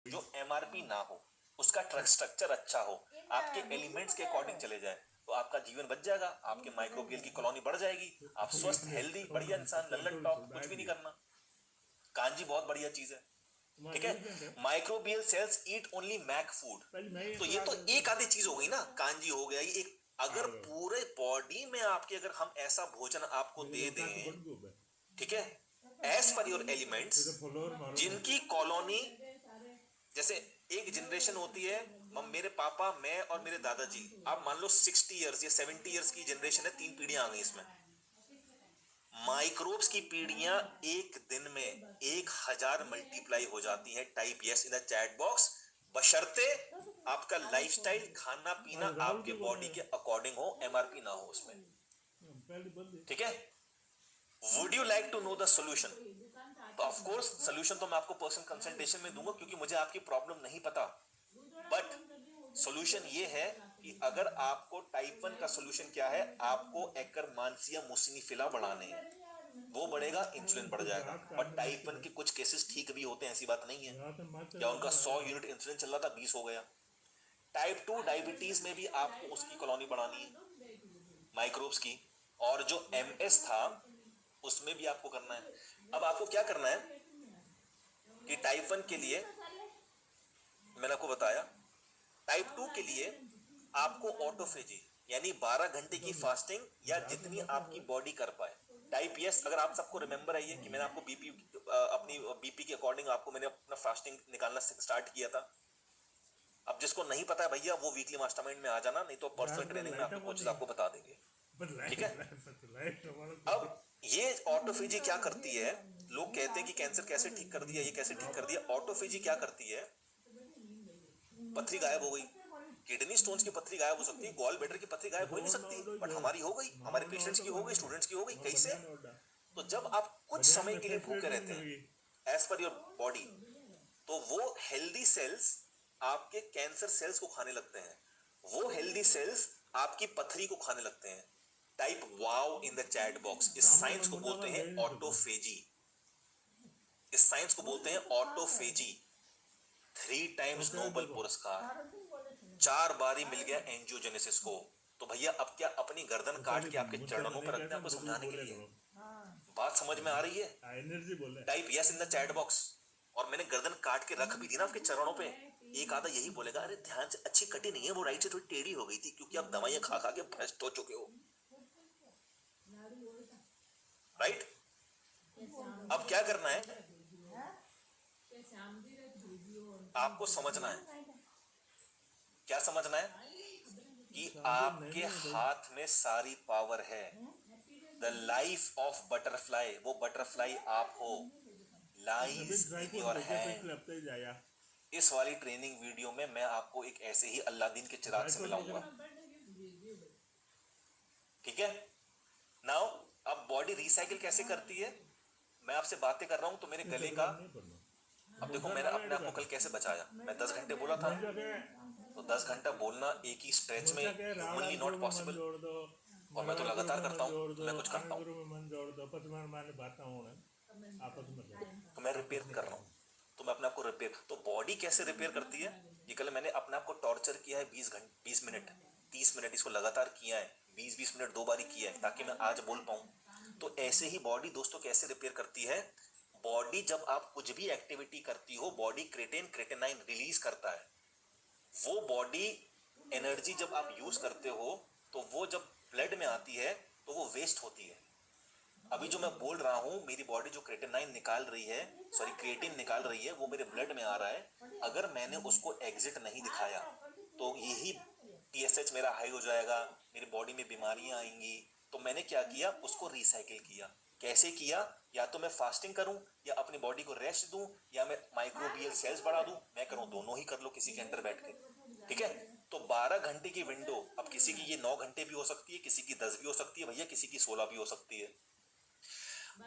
जो एमआरपी ना हो, उसका स्ट्रक्चर अच्छा हो, आपके एलिमेंट्स के अकॉर्डिंग चले जाए, तो आपका जीवन बच जाएगा, आपके माइक्रोबियल की कॉलोनी बढ़ जाएगी, आप स्वस्थ हेल्दी बढ़िया इंसान, लल्लन टॉप, कुछ भी नहीं करना। कांजी बहुत बढ़िया चीज है, ठीक है। Microbial cells eat only mac food, तो ये तो एक आधी चीज हो गई ना, कांजी हो गया, ये एक। अगर पूरे बॉडी में आपके अगर हम ऐसा भोजन आपको दे दें, ठीक है, एज पर योर एलिमेंट्स, जिनकी कॉलोनी, जैसे एक जनरेशन होती है, मेरे पापा, मैं और मेरे दादाजी, आप मान लो 60 इयर्स या 70 इयर्स की जनरेशन है, 3 पीढ़ियां आ गई इसमें। माइक्रोब्स की पीढ़ियां एक दिन में 1000 मल्टीप्लाई हो जाती हैं। Type yes in the chat box, बशर्ते आपका लाइफस्टाइल, खाना पीना आपके बॉडी के अकॉर्डिंग हो, एमआरपी ना हो उसमें, ठीक है। Would you like to know the solution? तो ऑफ कोर्स सोल्यूशन तो मैं आपको पर्सनल कंसल्टेशन में दूंगा, क्योंकि मुझे आपकी प्रॉब्लम नहीं पता। बट सोल्यूशन ये है कि अगर आपको टाइप 1 का सोल्यूशन क्या है, आपको एक्करमानसिया मुसिनिफिला बढ़ाने हैं, वो बढ़ेगा, इंसुलिन बढ़ जाएगा। और टाइप 1 के कुछ केसेस ठीक भी होते हैं, ऐसी बात नहीं है। क्या उनका 100 यूनिट इंसुलिन चल रहा था, 20 हो गया। टाइप 2 डायबिटीज में भी आपको उसकी कॉलोनी बढ़ानी है, माइक्रोब्स की। और जो एमएस था, उसमें भी आपको करना है। अब आपको क्या करना है कि टाइप 1 के लिए मैंने आपको बताया, टाइप 2 के लिए आपको ऑटोफेजी, यानी 12 घंटे की फास्टिंग, या जितनी आपकी बॉडी कर पाए। टाइप यस, अगर आप सबको रिमेंबर है ये कि मैंने आपको बीपी, अपनी बीपी के अकॉर्डिंग आपको मैंने अपना फास्टिंग निकालना स्टार्ट किया था। अब जिसको नहीं पता है भैया, वो वीकली मास्टरमाइंड में आ जाना, नहीं तो पर्सनल ट्रेनिंग में आपको कोचेस आपको बता देंगे, ठीक है। अब ये ऑटोफेजी क्या करती है? लोग कहते हैं कि कैंसर कैसे ठीक कर दिया, ये कैसे ठीक कर दिया। ऑटोफेजी क्या करती है? पथरी गायब हो गई, किडनी स्टोन्स की पथरी गायब हो सकती है, गॉल ब्लैडर की पथरी गायब हो ही नहीं सकती, बट हमारी हो गई, हमारे पेशेंट्स की हो गई, स्टूडेंट्स की हो गई। कैसे? तो जब आप कुछ समय के लिए भूखे रहते हैं एज पर योर बॉडी, तो वो हेल्दी सेल्स आपके कैंसर सेल्स को खाने लगते हैं, वो हेल्दी सेल्स आपकी पथरी को खाने लगते हैं। Type wow in the chat box, इस साइंस को बोलते हैं ऑटोफेजी, इस साइंस को बोलते हैं ऑटोफेजी। 3 टाइम्स नोबेल पुरस्कार, 4 बार ही मिल गया एंजियोजेनेसिस को। तो भैया अब क्या अपनी गर्दन काट के आपके चरणों पर रखते हैं आपको समझाने के लिए? बात समझ में आ रही है? Type yes in the chat box. और मैंने गर्दन काट के रख भी दी ना आपके चरणों पे, एक आधा यही बोलेगा, अरे ध्यान से, अच्छी कटी नहीं है वो, राइट से थोड़ी टेढ़ी हो गई थी, क्योंकि आप दवाइयां खा खा के भ्रष्ट हो चुके हो, राइट। अब क्या करना है, आपको समझना है, क्या समझना है कि आपके हाथ में सारी पावर है। द लाइफ ऑफ बटरफ्लाई, वो बटरफ्लाई आप हो, लाइज इन योर हैंड। इस वाली ट्रेनिंग वीडियो में मैं आपको एक ऐसे ही अल्लादीन के चिराग से मिलाऊंगा, ठीक है। नाउ अब बॉडी रिसाइकिल कैसे करती है? मैं आपसे बातें कर रहा हूं तो मेरे गले का, अब देखो मैंने अपने आप को कल कैसे बचाया, मैं 10 घंटे बोला था, तो 10 घंटा बोलना एक ही स्ट्रेच में ह्यूमनली नॉट पॉसिबल, और मैं तो लगातार करता हूँ, तो मैं कुछ करता हूँ, तो मैं रिपेयर कर रहा हूँ, तो मैं अपने आप को रिपेयर, तो बॉडी कैसे रिपेयर करती है? ये कल मैंने अपने आप को टॉर्चर किया है 20 मिनट, 30 मिनट, इसको लगातार किया है, 20 मिनट 2 बार किया है, ताकि मैं आज बोल पाऊं। तो ऐसे ही बॉडी दोस्तों कैसे रिपेयर करती है? बॉडी जब आप कुछ भी एक्टिविटी करती हो, बॉडी क्रेटिन क्रेटिनाइन रिलीज करता है, वो बॉडी एनर्जी जब आप यूज करते हो, तो वो जब ब्लड में आती है तो वो वेस्ट होती है। अभी जो मैं बोल रहा हूं, मेरी बॉडी जो क्रेटिनाइन निकाल रही है, सॉरी क्रिएटिन निकाल रही है, वो मेरे ब्लड में आ रहा है। अगर मैंने उसको एग्जिट नहीं दिखाया, तो यही टीएसएच मेरा हाई हो जाएगा, मेरी बॉडी में बीमारियां आएंगी। तो मैंने क्या किया, उसको रिसाइकिल किया। कैसे किया? या तो मैं फास्टिंग करूं, या अपनी बॉडी को रेस्ट दूं, या मैं माइक्रोबियल सेल्स बढ़ा दूं। मैं करूं दोनों ही कर लो किसी के अंडर बैठ के, ठीक है। तो 12 घंटे की विंडो, अब किसी की ये 9 घंटे भी हो सकती है, किसी की 10 भी हो सकती है भैया, किसी की 16 भी हो सकती है।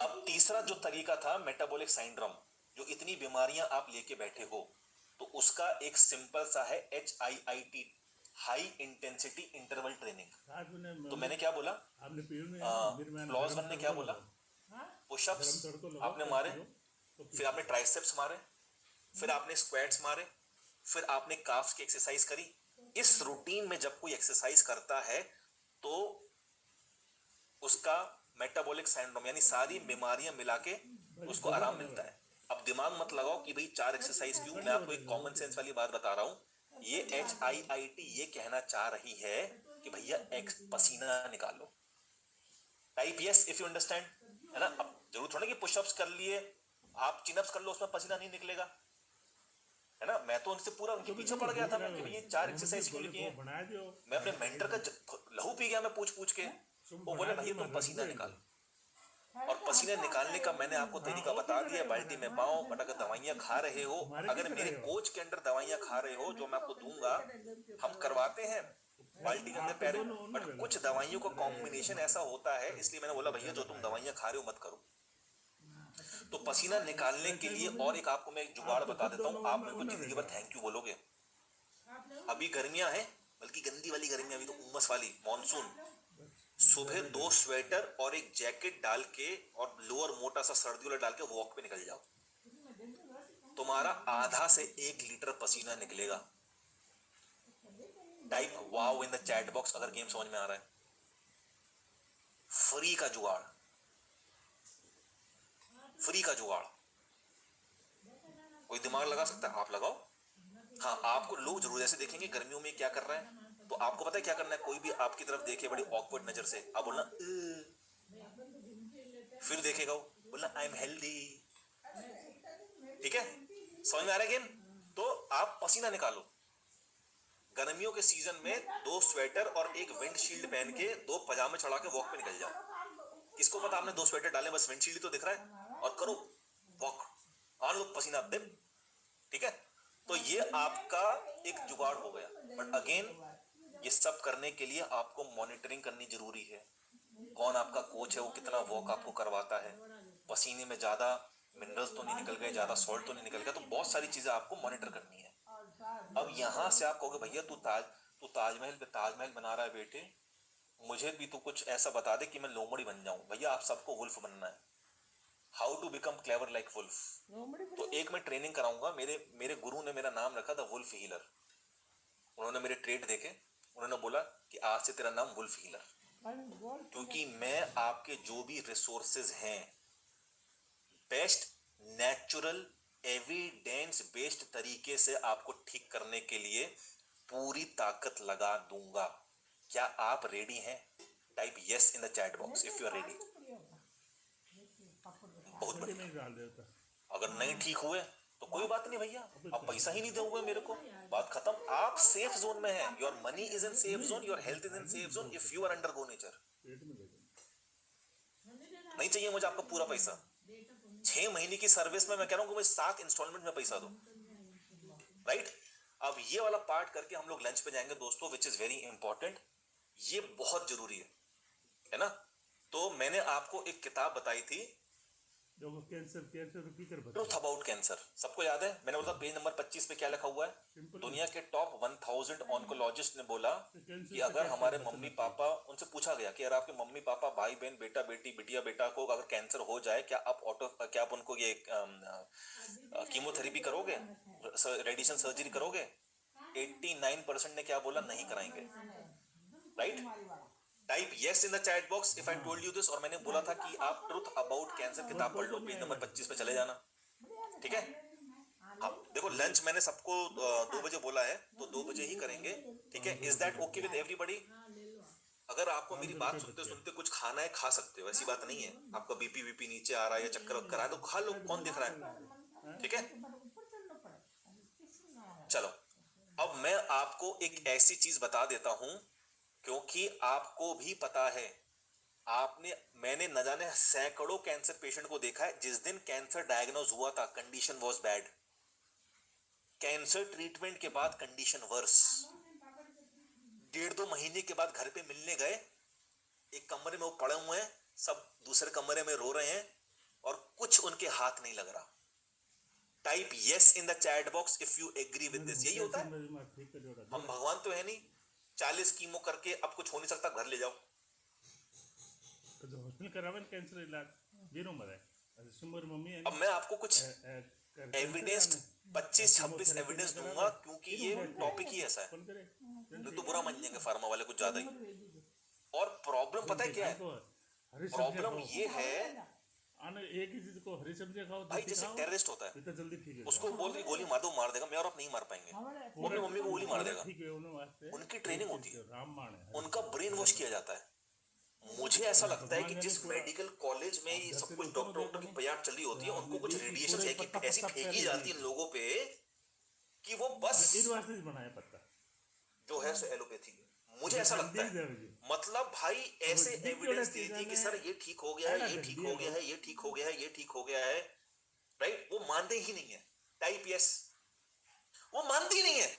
अब तीसरा जो तरीका था, मेटाबॉलिक सिंड्रोम, जो इतनी बीमारियां आप लेके बैठे हो, तो उसका एक सिंपल सा है HIIT, high intensity interval training. तो मैंने क्या बोला, क्लॉज वन ने क्या बोला, पुशअप्स आपने मारे, फिर आपने ट्राइसेप्स मारे, फिर आपने स्क्वाट्स मारे, फिर आपने काफ्स की एक्सरसाइज करी। इस रूटीन में जब कोई एक्सरसाइज करता है तो उसका मेटाबॉलिक सिंड्रोम यानी सारी बीमारियां मिला के उसको आराम मिलता है। अब दिमाग मत लगाओ कि भाई 4 एक्सरसाइज क्यों, मैं आपको एक कॉमन सेंस वाली बात बता रहा हूं। ये HIIT ये कहना चाह रही है कि भैया पसीना निकालो। Type yes if you understand, है ना। अब जरूर थोड़ा कि पुशअप्स कर लिए, आप चिनअप्स कर लो, उसमें पसीना नहीं निकलेगा, है ना। मैं तो उनसे पूरा उनके पीछे पड़ गया था मैं कि भैया 4 एक्सरसाइज क्यों लिखी है। मैं अपने मेंटर का लहू पी गया मैं पूछ पूछ के। वो बोले भैया तुम पसीना निकालो, और पसीने निकालने का मैंने आपको तरीका बता दिया। बाल्टी में पाओ, बट अगर दवाइयां खा रहे हो, अगर मेरे कोच के अंडर दवाइयां खा रहे हो जो मैं आपको दूंगा, हम करवाते हैं बाल्टी के अंदर पैरे, बट कुछ दवाइयों का कॉम्बिनेशन ऐसा होता है, इसलिए मैंने बोला भैया जो तुम दवाइयां खा रहे हो मत करो। तो पसीना निकालने के लिए और एक आपको मैं एक जुगाड़ बता देता हूँ, आप मेरे को जिंदगी भर थैंक यू बोलोगे। अभी गर्मियां हैं, बल्कि गंदी वाली गर्मियां, अभी तो उमस वाली मॉनसून। सुबह 2 स्वेटर और एक जैकेट डाल के और लोअर मोटा सा सर्दी वाला डाल के वॉक पे निकल जाओ, तुम्हारा आधा से 1 लीटर पसीना निकलेगा। Type wow in the chat box अगर गेम समझ में आ रहा है। फ्री का जुगाड़, फ्री का जुगाड़। कोई दिमाग लगा सकता है, आप लगाओ। हाँ, आपको लोग जरूर ऐसे देखेंगे गर्मियों में क्या कर रहा है, तो आपको पता है क्या करना है। कोई भी आपकी तरफ देखे बड़ी ऑकवर्ड नजर से, आप बोलना फिर देखेगा वो, बोलना आई एम हेल्दी। ठीक है, समझ में आ रहा है गेम। तो आप पसीना निकालो। गर्मियों के सीजन में 2 स्वेटर और एक विंडशील्ड पहन के 2 पजामे चढ़ा के वॉक पे निकल जाओ। किसको पता आपने 2 स्वेटर डाले, बस विंडशील्ड तो दिख रहा है, और करो वॉक, और लो पसीना दिप। ठीक है, तो ये आपका एक जुगाड़ हो गया। बट अगेन ये सब करने के लिए आपको मॉनिटरिंग करनी जरूरी है। कौन आपका कोच है, वो कितना वॉक आपको करवाता है, पसीने में ज्यादा मिनरल्स तो नहीं निकल गए, ज्यादा सॉल्ट तो नहीं निकल गया, तो बहुत सारी चीजें आपको मॉनिटर करनी है। अब यहां से आप कहोगे भैया तू ताजमहल पे ताजमहल बना रहा है बेटे, मुझे भी तो कुछ ऐसा बता दे कि मैं लोमड़ी बन जाऊं। भैया आप सबको वुल्फ बनना है। How to become clever like wolf. तो एक मैं ट्रेनिंग कराऊंगा, मेरे गुरु ने मेरा नाम रखा था वुल्फ हीलर। उन्होंने मेरे ट्रेड देखे, उन्होंने बोला कि आज से तेरा नाम वुल्फ हीलर, क्योंकि मैं आपके जो भी रिसोर्सेज हैं बेस्ट नेचुरल एविडेंस बेस्ड तरीके से आपको ठीक करने के लिए पूरी ताकत लगा दूंगा। क्या आप रेडी हैं? Type yes in the chat box if you are ready. बहुत बढ़िया। अगर नहीं ठीक हुए तो कोई बात नहीं भैया, आप पैसा ही नहीं दोगे मेरे को, बात खत्म। आप सेफ जोन में हैं, your money is in safe zone, your health is in safe zone if you are under go nature. नहीं चाहिए मुझे आपका पूरा पैसा। 6 महीने की सर्विस में मैं कह रहा हूं कि 7 इंस्टॉलमेंट में पैसा दो। राइट, अब ये वाला पार्ट करके हम लोग लंच पे जाएंगे दोस्तों, विच इज वेरी इंपॉर्टेंट। ये बहुत जरूरी है ना। तो मैंने आपको एक किताब बताई थी, ट्रूथ अबाउट कैंसर। सबको याद है, मैंने बोला पेज नंबर 25 पे क्या लिखा हुआ है। दुनिया के टॉप 1000 ऑन्कोलॉजिस्ट ने बोला कि अगर हमारे मम्मी पापा, उनसे पूछा गया कि अगर आपके मम्मी पापा, भाई बहन, बेटा बेटी, बिटिया बेटा को अगर कैंसर हो जाए, क्या आप उनको ये कीमोथेरेपी करोगे, रेडिएशन सर्जरी करोगे? 89% ने क्या बोला, नहीं कराएंगे। Right, type yes in the chat box if I told you this. और मैंने बोला था कि आप ट्रुथ अबाउट कैंसर किताब पढ़ लो, पेज नंबर 25 पे चले जाना। ठीक है, हाँ देखो लंच मैंने सबको 2 बजे बोला है, तो 2 बजे ही करेंगे। ठीक है, is that okay with everybody? अगर आपको मेरी बात सुनते सुनते कुछ खाना है, खा सकते हो, ऐसी बात नहीं है। आपका बीपी नीचे आ रहा है या चक्कर वक्कर आ रहा है तो खा लो, कौन दिख रहा है। ठीक है, चलो अब मैं आपको एक ऐसी चीज बता देता हूं, क्योंकि आपको भी पता है, मैंने न जाने सैकड़ों कैंसर पेशेंट को देखा है। जिस दिन कैंसर डायग्नोज हुआ था condition was bad, cancer treatment के बाद कंडीशन वर्स। 1.5-2 महीने के बाद घर पे मिलने गए, एक कमरे में वो पड़े हुए हैं, सब दूसरे कमरे में रो रहे हैं और कुछ उनके हाथ नहीं लग रहा। Type yes in the chat box if you agree with this. यही होता है, हम भगवान तो है नहीं, 40 कीमो करके अब कुछ हो नहीं सकता, घर ले जाओ। अब मैं आपको कुछ एविडेंस 25-26 एविडेंस दूंगा, क्योंकि ये टॉपिक ही ऐसा है, नहीं तो बुरा मान जाएंगे फार्मा वाले कुछ ज्यादा ही। और प्रॉब्लम पता है क्या है? प्रॉब्लम ये है एक ही चीज को हरी सब्जियां खाओ, भाई, जैसे टेररिस्ट होता है, इतना जल्दी ठीक है, उसको बोल के गोली मार दो, मार देगा, मैं और आप नहीं मार पाएंगे, वो अपनी मम्मी को गोली मार देगा। ठीक है, उनकी ट्रेनिंग होती है, रामबाण है, उनका ब्रेन वॉश किया जाता है। मुझे ऐसा लगता है कि जिस मेडिकल कॉलेज में ये सब कुछ डॉक्टर की पयाट चली होती है, उनको कुछ रेडिएशन ऐसी फेंकी जाती है इन लोगों पे कि वो बस बनाया पत्ता जो है सो एलोपैथी। मुझे ऐसा लगता है, मतलब भाई ऐसे एविडेंस दे दिए कि सर ये ठीक हो गया है, ये ठीक हो गया है, ये ठीक हो गया है, ये ठीक हो गया है, राइट? वो मानते ही नहीं है। टाइप यस, वो मानती ही नहीं है।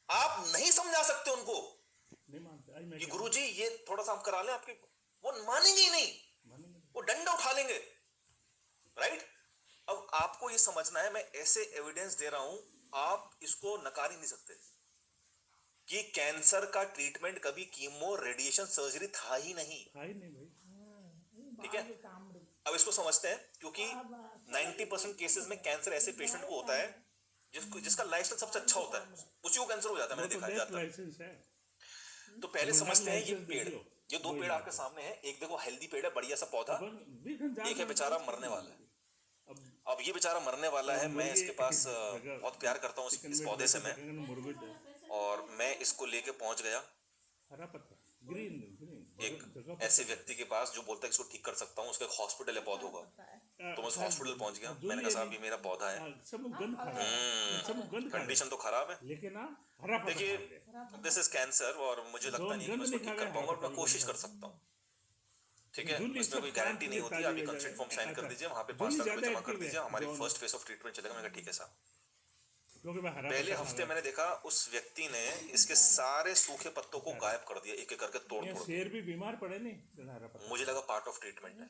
आप नहीं समझा सकते उनको नहीं मानते कि गुरुजी ये थोड़ा सा हम करा लें आपके, वो मानेंगे ही नहीं, वो डंडा उठा लेंगे, राइट? अब आपको ये समझना है, मैं ऐसे एविडेंस दे रहा हूं, आप इसको नकार ही नहीं सकते कि कैंसर का ट्रीटमेंट कभी कीमो रेडिएशन सर्जरी था ही नहीं भाई। ठीक है, अब इसको समझते हैं, क्योंकि 90% केसेस में कैंसर ऐसे पेशेंट को होता है जिसका लाइफस्टाइल सबसे अच्छा होता है, उसी को कैंसर हो जाता है, मैंने देखा जाता है। तो पहले समझते हैं ये पेड़, ये दो पेड़ आपके सामने हैं, एक देखो हेल्दी पेड़ है, बढ़िया सा पौधा, एक है बेचारा मरने वाला है। अब ये बेचारा मरने वाला है, मैं इसके पास बहुत प्यार करता हूँ इस पौधे से मैं, और मैं इसको लेके पहुंच गया एक ऐसे व्यक्ति के पास जो बोलता है इसको ठीक कर सकता हूँ, उसका एक हॉस्पिटल है पौधों का। तो मैं उस हॉस्पिटल पहुंच गया, मैंने कहा साहब ये मेरा पौधा है, कंडीशन तो खराब है, देखिए दिस इज कैंसर और मुझे लगता नहीं कि मैं इसको ठीक कर पाऊंगा, और मैं कोशिश कर सकता हूँ, ठीक है, इसमें कोई गारंटी नहीं होती। आप ये कंसेंट फॉर्म साइन कर दीजिए, वहां पे 5 लाख रुपए जमा कर दीजिए, हमारी फर्स्ट फेज ऑफ ट्रीटमेंट चलेगा। मैंने कहा ठीक है साहब। पहले हफ्ते मैंने देखा उस व्यक्ति ने इसके सारे सूखे पत्तों को गायब कर दिया, एक एक करके तोड़ तोड़। शेर भी बीमार पड़े नहीं, मुझे लगा पार्ट ऑफ ट्रीटमेंट है,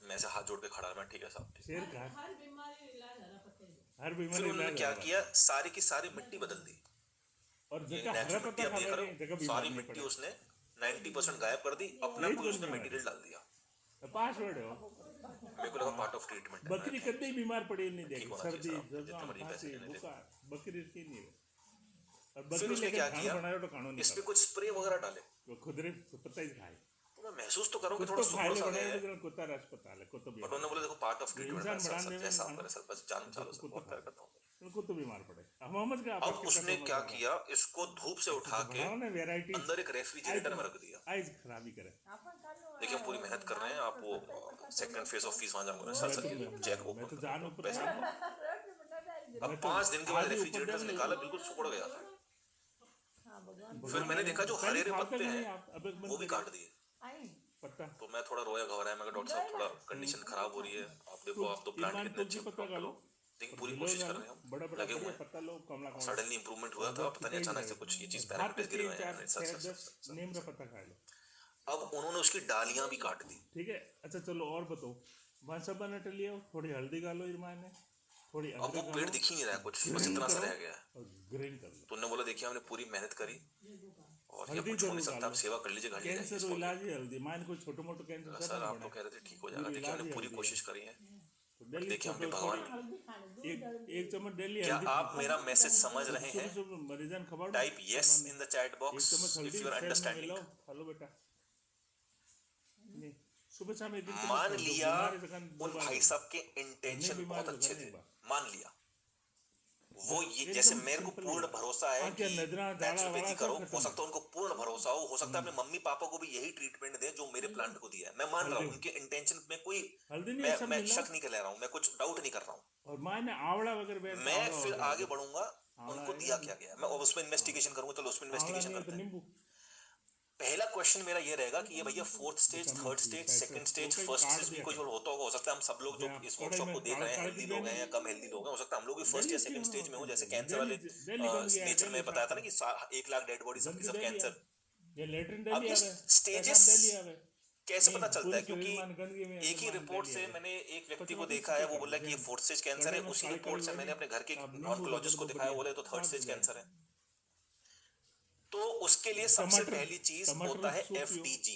मैं से हाथ जोड़ के खड़ा, मैं ठीक है साहब। शेर का हर बीमारी फिर उन्होंने क्या किया, सारी की सारी मिट्टी बदल दी, और नेचुरल मिट्टी आप देख रहे हो, सारी मिट्टी उसने 90% गायब कर दी, अपना कोई उसने मटेरियल डाल दिया। पासवर्ड है, मेरे को लगा पार्ट ऑफ ट्रीटमेंट है। बकरी कभी बीमार पड़ी नहीं देखी, सर्दी बुखार बकरी की नहीं है। और फिर उसने क्या किया, इस पे कुछ स्प्रे वगैरह डाले, वो खुद पता ही खाए, तो मैं महसूस तो करूं कि थोड़ा सुकून सा है, कुत्ता अस्पताल है, कुत्ता बट उन्होंने बोला देखो पार्ट ऑफ ट्रीटमेंट है सर, जैसा आप करें सर, बस जान चालो सर, बहुत प्यार करता हूं, उनको तो बीमार पड़े। अब उसने क्या किया, इसको धूप से उठा के अंदर एक रेफ्रिजरेटर में रख दिया। खराबी करे, देखिए हम पूरी मेहनत कर रहे हैं, आप वो सेकंड फेज ऑफ फीस वहां जाऊंगे सर, चेक ओपन, अब 5 दिन के बाद रेफ्रिजरेटर से निकाला, बिल्कुल सुकड़ गया था। फिर मैंने देखा जो हरे हरे पत्ते हैं वो भी काट दिए, तो मैं थोड़ा रोया घबराया, मैं डॉक्टर साहब थोड़ा कंडीशन खराब हो रही है, आप देखो आप तो प्लांट कितने अच्छे डॉक्टर हो, लेकिन पूरी कोशिश कर रहे हैं हम, लगे हुए हैं, सडनली इंप्रूवमेंट हुआ था, पता नहीं अचानक से कुछ ये चीज पैरामिटर्स गिर गए हैं। अब उन्होंने उसकी डालियां भी काट दी, ठीक है। अच्छा चलो और बताओ, भाषा बना लिया, थोड़ी हल्दी डालो इरमान ने, थोड़ी अब वो पेड़ दिख ही नहीं रहा है कुछ, बस इतना सा रह गया है, ग्रीन कर लो। तो उन्होंने बोला देखिए हमने पूरी मेहनत करी और ये कुछ हो नहीं सकता, आप सेवा कर लीजिए, घर ले कैंसर जाइए। इलाज है हल्दी, मान कोई छोटे मोटे कैंसर सर आप तो कह रहे थे ठीक हो जाएगा, देखिए हमने पूरी कोशिश करी है, देखिए हमने भगवान, एक चम्मच डेली। क्या आप मेरा मैसेज समझ रहे हैं? Type yes in the chat box if you are understanding. Hello बेटा, सुबह शाम एक दिन मान लिया उन भाई साहब के इंटेंशन बहुत अच्छे थे, मान लिया वो ये, जैसे मेरे को पूर्ण भरोसा है कि नेचुरोपैथी करो, हो सकता है उनको पूर्ण भरोसा हो सकता है अपने मम्मी पापा को भी यही ट्रीटमेंट दे जो मेरे प्लांट को दिया है, मैं मान रहा हूँ उनके इंटेंशन में कोई, मैं शक नहीं कर ले रहा हूँ, मैं कुछ डाउट नहीं कर रहा हूँ, और मैंने आवड़ा वगैरह मैं फिर आगे बढ़ूंगा, उनको दिया क्या गया, मैं उसमें इन्वेस्टिगेशन करूंगा, चलो उसमें इन्वेस्टिगेशन करते हैं। पहला क्वेश्चन मेरा ये रहेगा कि ये भैया 4th stage, 3rd stage, 2nd stage, 1st stage भी कोई होता होगा, हो सकता है हम सब लोग जो इस वर्कशॉप को देख रहे हैं हेल्दी लोग हैं या कम हेल्दी लोग हैं, हो सकता है हम लोग भी 1st या 2nd स्टेज में हो, जैसे कैंसर वाले नेचर में बताया था ना कि 1 लाख डेड बॉडी सबकी सब कैंसर। अब इस स्टेजेस कैसे पता चलता है, क्योंकि एक ही रिपोर्ट से मैंने एक व्यक्ति को देखा है, वो बोला कि ये 4th स्टेज कैंसर है, उसी रिपोर्ट से मैंने अपने घर के ऑन्कोलॉजिस्ट को दिखाया, बोले तो 3rd स्टेज कैंसर है। तो उसके लिए सबसे पहली चीज होता है FDG,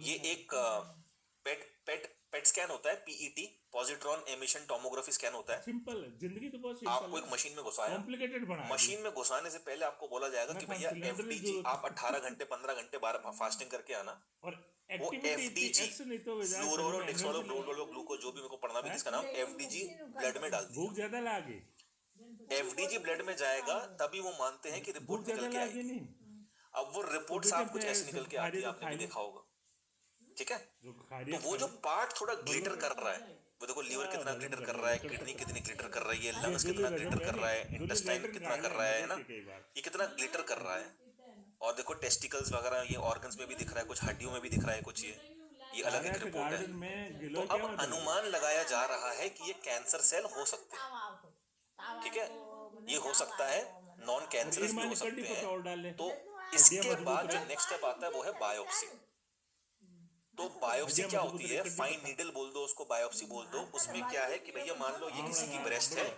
ये एक पेट स्कैन होता है, PET, positron emission tomography scan होता है। सिंपल है, जिंदगी तो बहुत आपको सिंपल एक है, मशीन में घुसाया, कॉम्प्लिकेटेड बना मशीन में घुसाने से पहले आपको बोला जाएगा ना कि खान भैया सिलेंडर की एफडीजी जरूरत आप 18 घंटे 15 घंटे 12 फास्टिंग करके आना। और वो एक्टिविटी इतनी एफडीजी एक्शन नहीं तो बजाय शरीर फ्लोरो में डेक्सोलो एनर्जी ग्लूकोज जो भी मेरे को पढ़ना भी है, जिसका नाम एफडीजी ब्लड में डाल भूख दिया। ज्यादा लागे, एफडीजी ब्लड में जाएगा तभी वो मानते हैं कि भूख रिपोर्ट ज्यादा निकल के लागे आएगी। नहीं अब वो तो रिपोर्ट बेटे साहब कुछ ऐसी निकल के खा आती रही है, तो आपने खा भी ली, देखा होगा, ठीक है। जो खा रही तो वो जो पार्ट थोड़ा बोलो। ग्लिटर कर रहा है, वो देखो लीवर क्या कितना भजन ग्लिटर कर कर रहे रहा है, हो, कर किडनी सकते कितनी ग्लिटर कर रही है, ये लंग्स दूल्हे कितना भजन ग्लिटर कर है रहा है, नहीं, दूल्हे इंटेस्टाइन लेटर कितना कर गाया रहा है मदर ना, के कई बार ये कितना ग्लिटर कर रहा है। और देखो टेस्टिकल्स वगैरह ये ऑर्गन्स में भी दिख रहा है, कुछ हड्डियों में भी दिख रहा है, कुछ ये अलग एक महाराज रिपोर्ट है। गार्डन में तो गिलोय क्या अब मतलब है? अनुमान लगाया जा रहा है कि ये कैंसर सेल हो सकते हैं, ठीक है, ये हो सकता है, नॉन और कैंसरस भी इरमान हो कड्डी सकते पकौड़ डाले हैं। तो हड्डियां इसके मजबूत बाद जो रहे, नेक्स्ट स्टेप आता है वो है बायोप्सी। तो बायोप्सी हड्डियां क्या मजबूत होती रहे, है, कड्डी फाइन पका नीडल बोल दो उसको, बायोप्सी बोल दो। उसमें क्या है कि भैया मान लो ये आमड़ा किसी की गाड़ ब्रेस्ट है,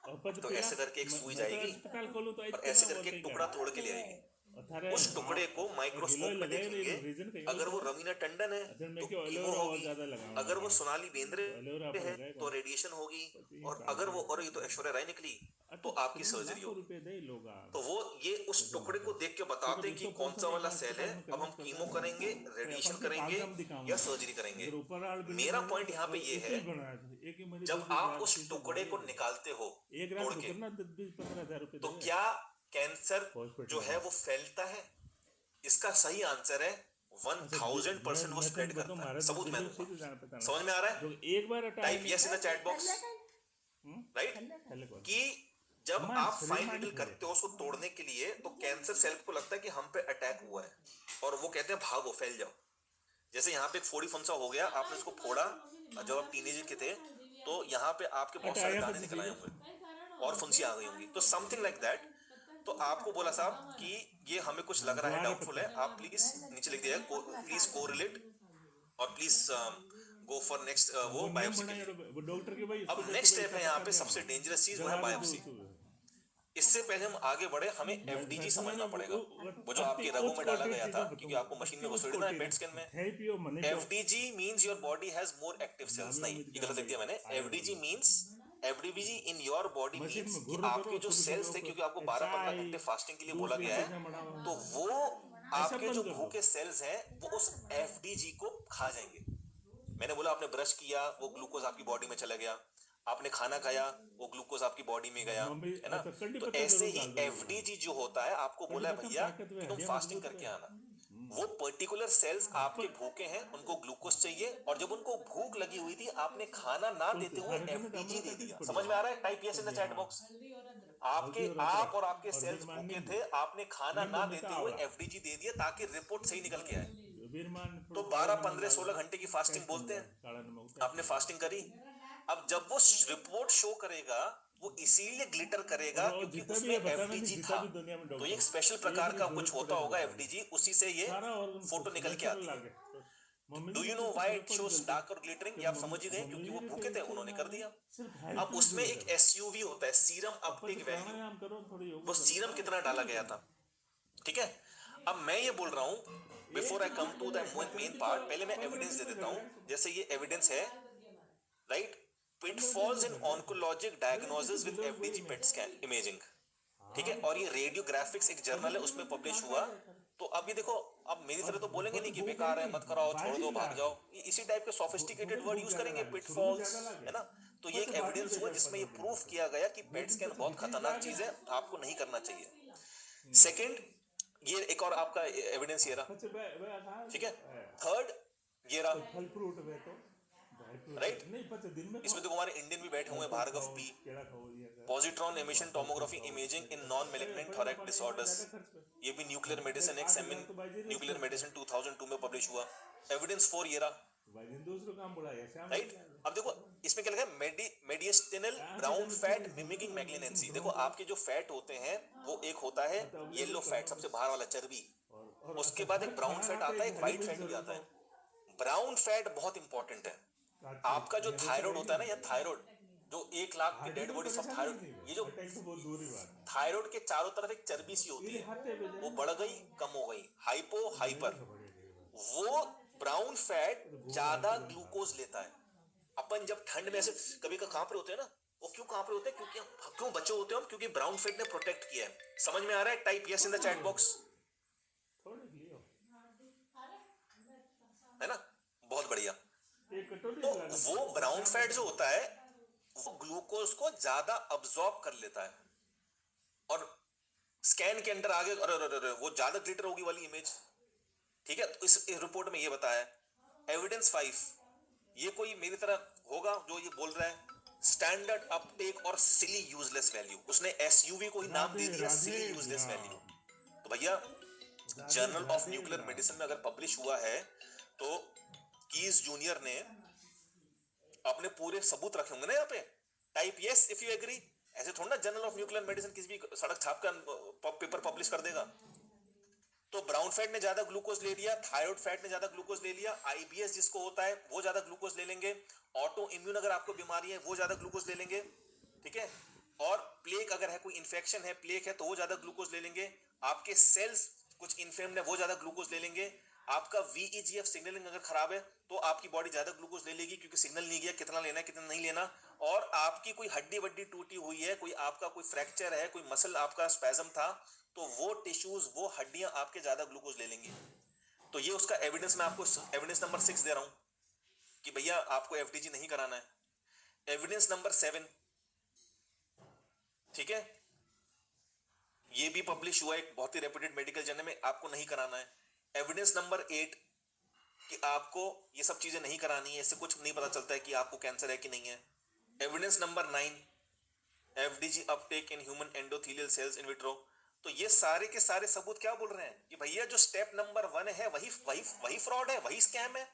और पच तो पिला ऐसे करके एक सुई मैं तो जाएगी अस्पताल खोलूं तो और इतना ऐसे और करके कहीं एक टुकड़ा क्या तोड़ के ले आएगी। और थारे उस टुकड़े को माइक्रोस्कोप में लगाए देखेंगे, रीजन कहीं अगर वो रवीना टंडन है असल में तो क्यों कीमो एलोवेरा और होगी, ज्यादा लगाऊंगा, अगर वो सोनाली बेंद्रे तो एलोवेरा पर है लगाएगा तो रेडिएशन होगी, तो और अगर वो, और ये तो ऐश्वर्या राय निकली तो आपकी सर्जरी लाखों होगी। रुपए दे लोग तो वो ये उस टुकड़े को देख के बताते हैं कि कौन सा वाला सेल है, अब हम कीमो करेंगे, रेडिएशन करेंगे या सर्जरी करेंगे। मेरा पॉइंट यहाँ पे ये है, जब आप उस टुकड़े को निकालते हो तोड़ के, 10-15 हजार रुपए तो क्या कैंसर जो है वो फैलता है? इसका सही आंसर है 1000% वो स्प्रेड करता है। सबूत मैं दूंगा, समझ में आ रहा है? एक बार type yes in the chat box, right, कि जब आप फाइन नीडल करते हो उसको तोड़ने के लिए, तो कैंसर सेल को लगता है कि हम पे अटैक हुआ है और वो कहते हैं भागो, फैल जाओ। जैसे यहाँ पे एक फोड़ी फुंसा हो गया, आपने उसको फोड़ा, जब आप टीनेजर के थे तो यहाँ पे आपके बहुत सारे दाने निकल आए होंगे और फुंसी आ गई होंगी, तो समथिंग लाइक दैट। तो आपको बोला साहब कि ये हमें कुछ लग रहा है, डाउटफुल है, आप प्लीज नीचे लिख दिया प्लीज कोरिलेट और प्लीज गो फॉर नेक्स्ट वो बायोप्सी के लिए। डॉक्टर के भाई अब नेक्स्ट स्टेप है यहाँ पे सबसे डेंजरस चीज, वो है बायोप्सी। इससे पहले हम आगे बढ़े, हमें एफडीजी समझना पड़ेगा, वो जो आपके रगों में डाला गया था, क्योंकि आपको मशीन में घुसेड़ देना है पेट स्कैन में। FDG means your body has more active cells, नहीं ये गलत लिख दिया मैंने। FDG means FDG in your body means कि आपके जो सेल्स थे, क्योंकि आपको 12-15 घंटे फास्टिंग के लिए बोला गया है, तो वो आपके जो भूखे सेल्स हैं वो उस एफडीजी को खा जाएंगे। मैंने बोला आपने ब्रश किया, वो ग्लूकोज आपकी बॉडी में चला गया, आपने खाना खाया, वो ग्लूकोज आपकी बॉडी में गया, है ना। तो ऐसे ही एफडीजी जो होता है, आपको बोला है भैया कि तुम फास्टिंग करके आना, वो पर्टिकुलर सेल्स आपके भूखे हैं, उनको ग्लूकोज चाहिए, और जब उनको भूख लगी हुई थी आपने खाना ना देते हुए एफडीजी दे दिया। समझ में आ रहा है? Type yes in the chat box. आप और आपके सेल्स भूखे थे, आपने खाना ना देते हुए एफडीजी दे दिया ताकि रिपोर्ट सही निकल के आए। तो 12-15-16 घंटे की फास्टिंग बोलते हैं, आपने फास्टिंग करी। अब जब वो रिपोर्ट शो करेगा, वो इसीलिए ग्लिटर करेगा क्योंकि उसमें एफडीजी था। तो ये एक स्पेशल प्रकार का कुछ होता होगा एफडीजी, उसी से ये फोटो निकल के आती है। Do you know why it shows dark और ग्लिटरिंग? ये आप समझ ही गए, क्योंकि वो भूखे थे, उन्होंने कर दिया। अब उसमें एक एसयूवी होता है, सीरम अपटेक वैल्यू, वो सीरम कितना डाला गया था, ठीक है। अब मैं ये बोल रहा हूं, before I come to the main part, पहले मैं एविडेंस दे देता हूं। जैसे ये एविडेंस है, right, pitfalls in oncologic diagnosis with FDG PET scan imaging, ठीक है। और ये रेडियोग्राफिक्स एक जर्नल है, उसमें पब्लिश हुआ। तो अब ये देखो, अब मेरी तरह तो बोलेंगे नहीं कि बेकार है, मत कराओ, छोड़ दो, भाग जाओ, इसी टाइप के सोफिस्टिकेटेड वर्ड यूज करेंगे, पिटफॉल्स, है ना। तो ये एक एविडेंस हुआ जिसमें ये प्रूफ किया गया कि पेट स्कैन बहुत खतरनाक चीज है, आपको नहीं करना चाहिए। सेकंड, ये एक और आपका एविडेंस ये रहा, ठीक है। थर्ड, ये रहा, फल फ्रूट में तो राइट, इसमें देखो हमारे इंडियन भी बैठे हुए हैं, Bhargav P, positron emission tomography imaging in non malignant thoracic disorders, ये भी न्यूक्लियर मेडिसिन एक्सएमिन न्यूक्लियर मेडिसिन 2002 में पब्लिश हुआ। एविडेंस 4 ये रहा, राइट। अब देखो इसमें क्या लिखा है, मेडिएस्टिनल ब्राउन फैट मिमिकिंग मैग्लिनेंसी। देखो आपके जो फैट होते हैं, वो एक होता है येलो फैट, सबसे बाहर वाला चर्बी, उसके बाद एक ब्राउन फैट आता है, एक व्हाइट फैट भी आता है। ब्राउन फैट बहुत इंपॉर्टेंट है। आपका जो थायराइड होता है ना, या थायराइड जो 1 लाख की डेड बॉडी सब थायराइड, ये जो थायराइड के चारों तरफ एक चर्बी सी होती है, वो बढ़ गई, कम हो गई, हाइपो हाइपर, वो ब्राउन फैट ज्यादा ग्लूकोज लेता है, अपन जब ठंड में ऐसे कभी का कांप रहे होते हैं ना, वो क्यों कांप रहे होते हैं? क्यों बचे होते हैं हम? क्योंकि ब्राउन फैट ने प्रोटेक्ट किया है। समझ में आ रहा है? Type yes in the chat box, थोड़े लियो है ना? बहुत बढ़िया। एक कटोरी तो ला लो। वो ब्राउन फैट जो होता है वो ग्लूकोज को ज्यादा अब्सॉर्ब कर लेता है, और स्कैन के अंदर आगे अरे अरे अरे वो ज्यादा ग्लिटर होगी वाली इमेज, ठीक है? तो इस रिपोर्ट में ये बताया है। एविडेंस 5, ये कोई मेरी तरह होगा जो ये बोल रहा है स्टैंडर्ड अपटेक और सिली यूजलेस वैल्यू, उसने एसयूवी को ही नाम दे राधे दिया राधे सिली यूजलेस वैल्यू। राम, तो भैया Radhe journal of Radhe nuclear Ram. Medicine में अगर पब्लिश हुआ है तो कीज जूनियर ने अपने पूरे सबूत रखे होंगे ना यहाँ पे। Type yes if you agree. ऐसे थोड़ा ना जर्नल ऑफ न्यूक्लियर मेडिसिन किसी भी सड़क छाप कर पेपर पब्लिश कर देगा। तो ब्राउन फैट ने ज्यादा ग्लूकोज ले लिया, थायराइड फैट ने ज्यादा ग्लूकोज ले लिया, आईबीएस जिसको होता है वो ज्यादा ग्लूकोज ले लेंगे, ऑटो इम्यून अगर आपको बीमारी है वो ज्यादा ग्लूकोज ले लेंगे, ठीक है? और प्लेग अगर है, कोई इन्फेक्शन है, प्लेग है, तो वो ज्यादा ग्लूकोज ले लेंगे। आपके सेल्स कुछ इन्फेम्ड है वो ज्यादा ग्लूकोज ले लेंगे। आपका वीईजीएफ सिग्नलिंग अगर खराब है तो आपकी बॉडी ज्यादा ग्लूकोज ले लेगी, क्योंकि सिग्नल नहीं गया कितना लेना है कितना नहीं लेना। और आपकी कोई हड्डी वड्डी टूटी हुई है, कोई आपका कोई फ्रैक्चर है, कोई मसल आपका स्पैज्म था, तो वो टिश्यूज वो हड्डियां आपके ज्यादा ग्लूकोज ले लेंगी। तो ये उसका एविडेंस मैं आपको एविडेंस नंबर 6 दे रहा हूं कि भैया आपको एफडीजी नहीं कराना है। एविडेंस नंबर 7, ठीक है, ये भी पब्लिश हुआ एक बहुत ही रेप्यूटेड मेडिकल जर्नल में, आपको नहीं कराना है। एविडेंस नंबर 8 कि आपको ये सब चीजें नहीं करानी है, इससे कुछ नहीं पता चलता है कि आपको कैंसर है कि नहीं है। Evidence number 9, FDG Uptake in human endothelial cells in vitro. तो ये सारे के सारे सबूत क्या बोल रहे हैं कि भैया जो स्टेप नंबर 1 है वही वही वही फ्रॉड है, वही स्कैम है,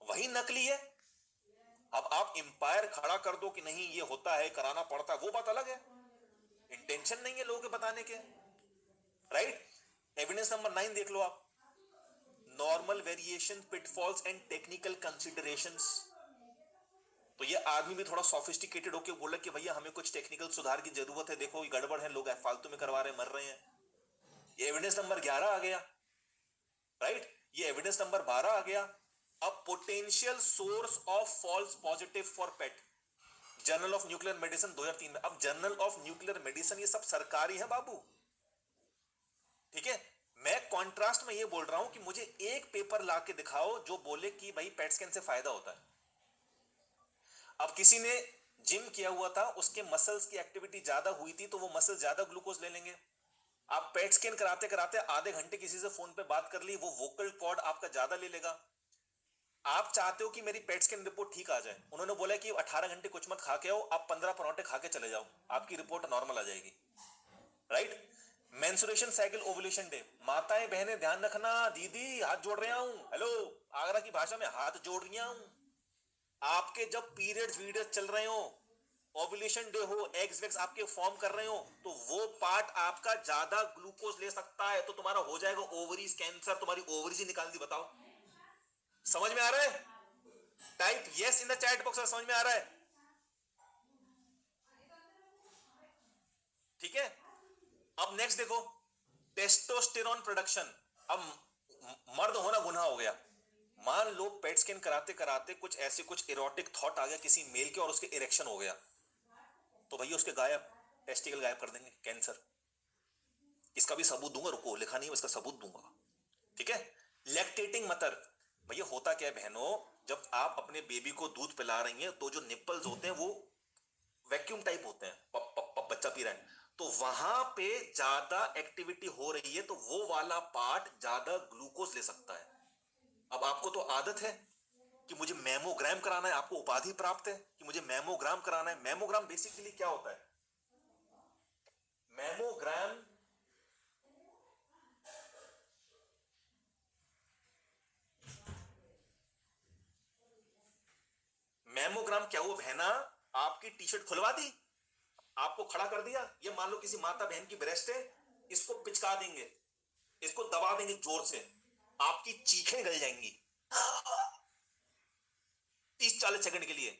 वही नकली है। अब आप इंपायर खड़ा कर दो कि नहीं ये होता है, कराना पड़ता है, वो बात अलग है। इंटेंशन नहीं है लोगों के बताने के, राइट? एविडेंस नंबर 9 देख लो आप, normal variation, pitfalls and technical considerations. तो ये आदमी भी थोड़ा सोफिस्टिकेटेड होकर बोला कि भैया हमें कुछ टेक्निकल सुधार की जरूरत है, देखो ये गड़बड़ है, लोग फालतू में करवा रहे हैं, मर रहे हैं। ये एविडेंस नंबर 11 आ गया, राइट? ये एविडेंस नंबर 12 आ गया। अब potential source of false positive for PET, journal of nuclear medicine 2003 में। अब जर्नल ऑफ न्यूक्लियर मेडिसिन ये सब सरकारी है बाबू, ठीक है? मैं कॉन्ट्रास्ट में ये बोल रहा हूं कि मुझे एक पेपर ला के दिखाओ जो बोले कि भाई पेट स्कैन से फायदा होता है। अब किसी ने जिम किया हुआ था, उसके मसल्स की एक्टिविटी ज्यादा हुई थी, तो वो मसल ज्यादा ग्लूकोज ले लेंगे। आप पेट स्कैन कराते कराते आधे घंटे किसी से फोन पे बात कर ली, वो वोकल कॉर्ड आपका ज्यादा ले लेगा। आप चाहते हो कि मेरी पेट स्कैन रिपोर्ट ठीक आ जाए, उन्होंने बोला कि 18 घंटे कुछ मत खा के आओ, आप 15 परोठे खा के चले जाओ, आपकी रिपोर्ट नॉर्मल आ जाएगी, right? Menstruation cycle, ovulation day, माताएं बहनें ध्यान रखना, दीदी हाथ जोड़ रहा हूं, हेलो आगरा की भाषा में हाथ जोड़ रही हूं। आपके जब पीरियड्स वीडियोस चल रहे हो, ओवुलेशन डे हो, एग्स वेग्स आपके फॉर्म कर रहे हो, तो वो पार्ट आपका ज्यादा ग्लूकोज ले सकता है, तो तुम्हारा हो जाएगा ओवरीज कैंसर, तुम्हारी ओवरीज ही निकाल दी। बताओ समझ में आ रहा है? Type yes in the chat box, समझ में आ रहा है? ठीक है। अब नेक्स्ट देखो, टेस्टोस्टेरोन प्रोडक्शन। अब मर्द होना गुनाह हो गया। मान लो पेट स्कैन कराते कराते कुछ ऐसे कुछ इरोटिक थॉट आ गया किसी मेल के और उसके इरेक्शन हो गया, तो भैया उसके गायब, टेस्टिकल गायब कर देंगे, कैंसर। इसका भी सबूत दूंगा, रुको, लिखा नहीं है, इसका सबूत दूंगा, ठीक है? लैक्टेटिंग मदर, भैया होता क्या है बहनों, जब आप अपने बेबी को दूध पिला रही हैं तो जो निप्पल्स होते हैं वो वैक्यूम टाइप होते हैं, पप पप पप बच्चा पी रहा है, तो वहां पे ज्यादा एक्टिविटी हो रही है, तो वो वाला पार्ट ज्यादा ग्लूकोज ले सकता है। अब आपको तो आदत है कि मुझे मैमोग्राम कराना है, आपको उपाधि प्राप्त है कि मुझे मैमोग्राम कराना है। मैमोग्राम बेसिकली क्या होता है? मैमोग्राम मैमोग्राम क्या हुआ बहना, आपकी टी शर्ट खुलवा दी, आपको खड़ा कर दिया, ये मान लो किसी माता बहन की ब्रेस्ट है, इसको पिचका देंगे, इसको दबा देंगे जोर से, आपकी चीखें गल जाएंगी 30-40 सेकंड के लिए।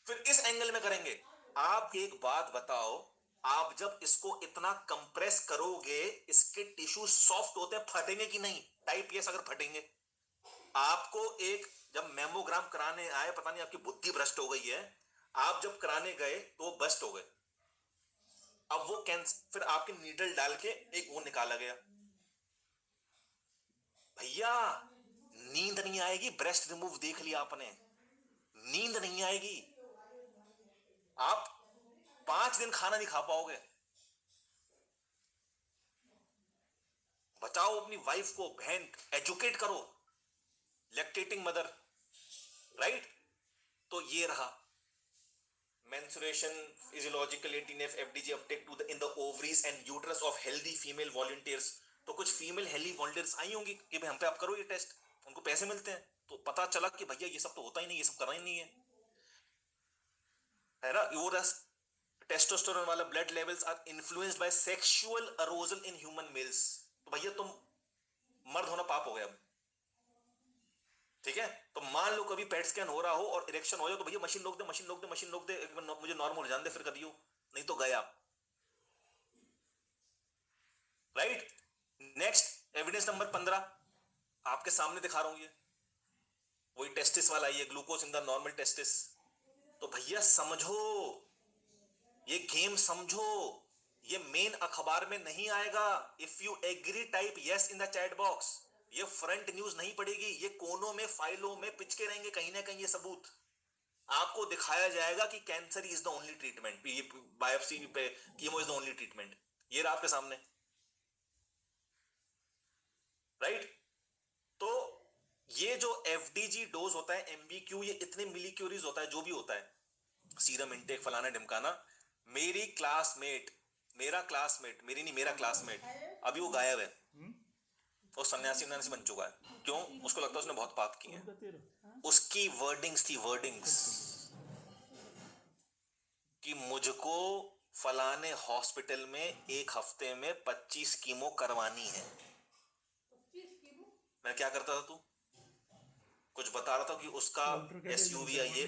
फिर इस एंगल में करेंगे। आप एक बात बताओ, आप जब इसको इतना कंप्रेस करोगे, इसके टिश्यू सॉफ्ट होते हैं, फटेंगे कि नहीं? टाइप यस अगर फटेंगे, आपको एक जब मेमोग्राम कराने आए, पता नहीं आपकी बुद्धि भ्रष्ट हो गई है, आप जब कराने गए तो बस्ट हो गए, अब वो कैंसर, फिर आपके नीडल डाल के एक वो निकाला गया। भैया नींद नहीं आएगी, ब्रेस्ट रिमूव देख लिया आपने, नींद नहीं आएगी, आप 5 दिन खाना नहीं खा पाओगे। बचाओ अपनी वाइफ को, बहन, एजुकेट करो, लैक्टेटिंग मदर, राइट। तो ये रहा menstruation, physiological 18F FDG uptake to the in the ovaries and uterus of healthy female volunteers। तो कुछ फीमेल हेल्दी वॉलंटियर्स आई होंगी कि भाई हम पे आप करो ये टेस्ट, उनको पैसे मिलते हैं, तो पता चला कि भैया ये सब तो होता ही नहीं, ये सब करना ही नहीं है ना। यूरस टेस्टोस्टेरोन वाला blood levels are influenced by sexual arousal in human males. तो भैया तुम मर्द होना पाप हो गया अब, ठीक है। तो मान लो कभी पेट स्कैन हो रहा हो और इरेक्शन हो जाए, तो भैया मशीन रोक दे, मशीन रोक दे, मशीन रोक दे, एक बार मुझे नॉर्मल हो जाने दे फिर करियो, नहीं तो गए आप, राइट। नेक्स्ट एविडेंस नंबर 15 आपके सामने दिखा रहा हूं, ये वही टेस्टिस वाला, ये glucose in the normal testis. तो भैया समझो, ये गेम समझो, ये मेन अखबार में नहीं आएगा। If you agree type yes in the chat box, ये फ्रंट न्यूज नहीं पड़ेगी, ये कोनों में फाइलों में पिचके रहेंगे कहीं ना कहीं, ये सबूत आपको दिखाया जाएगा कि cancer is the only treatment, ये बायोप्सी पे chemo is the only treatment, ये रहा आपके सामने, राइट। तो ये जो एफडीजी डोज होता है, एमबीक्यू, ये इतने मिलीक्यूरीज होता है, जो भी होता है, सीरम इनटेक फलाना ढिमकाना। मेरी क्लासमेट, मेरा क्लासमेट, मेरी नहीं, मेरा क्लासमेट अभी वो गायब है, वो सन्यासी वन्यासी बन चुका है। क्यों? उसको लगता है उसने बहुत पाप किए हैं। उसकी वर्डिंग्स थी, वर्डिंग्स कि मुझको फलाने हॉस्पिटल में एक हफ्ते में 25 कीमो करवानी है। मैं क्या करता था, तू कुछ बता रहा था कि उसका एसयूवी ये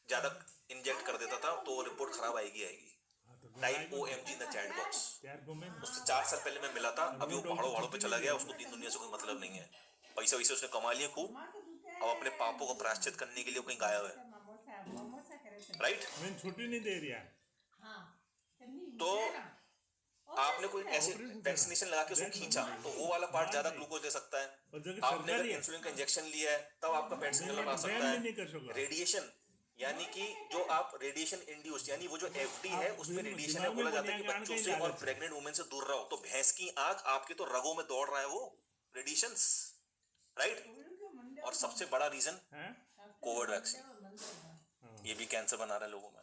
ज्यादा इंजेक्ट कर देता था तो रिपोर्ट खराब आएगी। Type OMG in the chat box. उससे 4 साल पहले मैं मिला था, अभी वो पहाड़ों पे चला गया, उसको दीन दुनिया से कोई मतलब नहीं है, पैसा वैसे उसने कमा लिया खूब, अब अपने पापों को प्रायश्चित करने के लिए कहीं गायब है, राइट। छुट्टी नहीं दे रही है। तो आपने कोई ऐसे वैक्सीनेशन लगा के उसको खींचा तो वो वाला पार्ट ज्यादा ग्लूकोज दे सकता है। आपने अगर इंसुलिन का इंजेक्शन लिया है तब आपका पेट सिग्नल लगा सकता है। रेडिएशन, यानी कि जो आप रेडिएशन इंड्यूस्ड, यानी वो जो एफडी है उसमें रेडिएशन है, बोला जाता है कि बच्चों से और प्रेग्नेंट वुमेन से दूर रहो। तो भैंस की आंख आपके तो रगों में दौड़ रहा है वो रेडिएशंस, राइट। और सबसे बड़ा रीजन कोविड वैक्सीन, ये भी कैंसर बना रहा है लोगों में,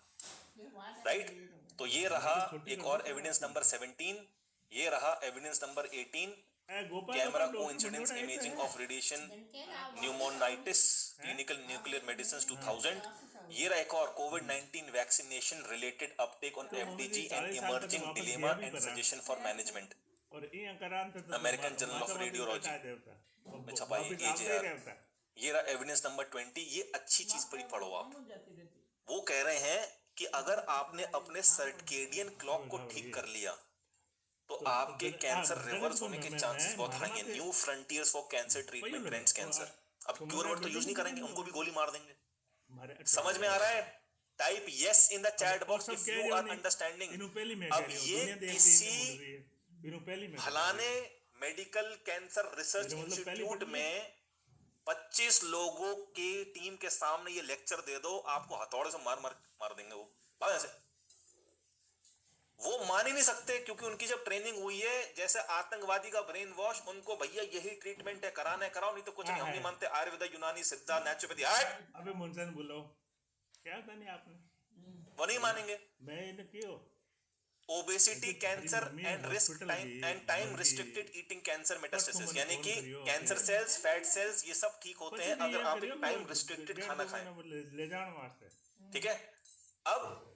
राइट। तो ये रहा एक और एविडेंस नंबर 17, ये रहा evidence number 18, camera coincidence imaging of radiation pneumonitis clinical nuclear medicine 2000। ये रहा एक और कोविड-19 vaccination related uptake on FDG and emerging dilemma and suggestion for management, American journal of radiology में छपा है AJR। ये रहा एविडेंस नंबर 20। ये अच्छी चीज पढ़ो आप। वो कह रहे हैं कि अगर आपने अपने सर्केडियन क्लॉक को ठीक कर लिया तो आपके कैंसर रिवर्स होने के चांसेस बहुत हाई हैं। New frontiers for cancer treatment breast cancer. अब क्योर वर्ड तो यूज नहीं करेंगे, उनको भी गोली मार देंगे। समझ में आ रहा है? Type yes in the chat box if you are understanding. अब ये किसी फलाने मेडिकल कैंसर रिसर्च इंस्टीट्यूट में 25 लोगों की टीम के सामने ये लेक्चर दे दो, आपको हथौड़े से मार देंगे वो ऐसे। वो मान ही नहीं सकते क्योंकि उनकी जब ट्रेनिंग हुई है जैसे आतंकवादी का ब्रेन वॉश, उनको भैया यही ट्रीटमेंट है, कराना है कराओ, नहीं तो कुछ नहीं, हम नहीं मानते आयुर्वेदा, यूनानी, सिद्धा, नेचुरोपैथी। अबे मुंशन बोलो क्या था नहीं आपने, वो नहीं मानेंगे। मैं क्यों obesity, cancer and risk time restricted eating cancer metastasis, यानी कि कैंसर सेल्स, फैट सेल्स, ये सब ठीक होते हैं अगर आप एक टाइम रिस्ट्रिक्टेड खाना खाएं, ठीक है। अब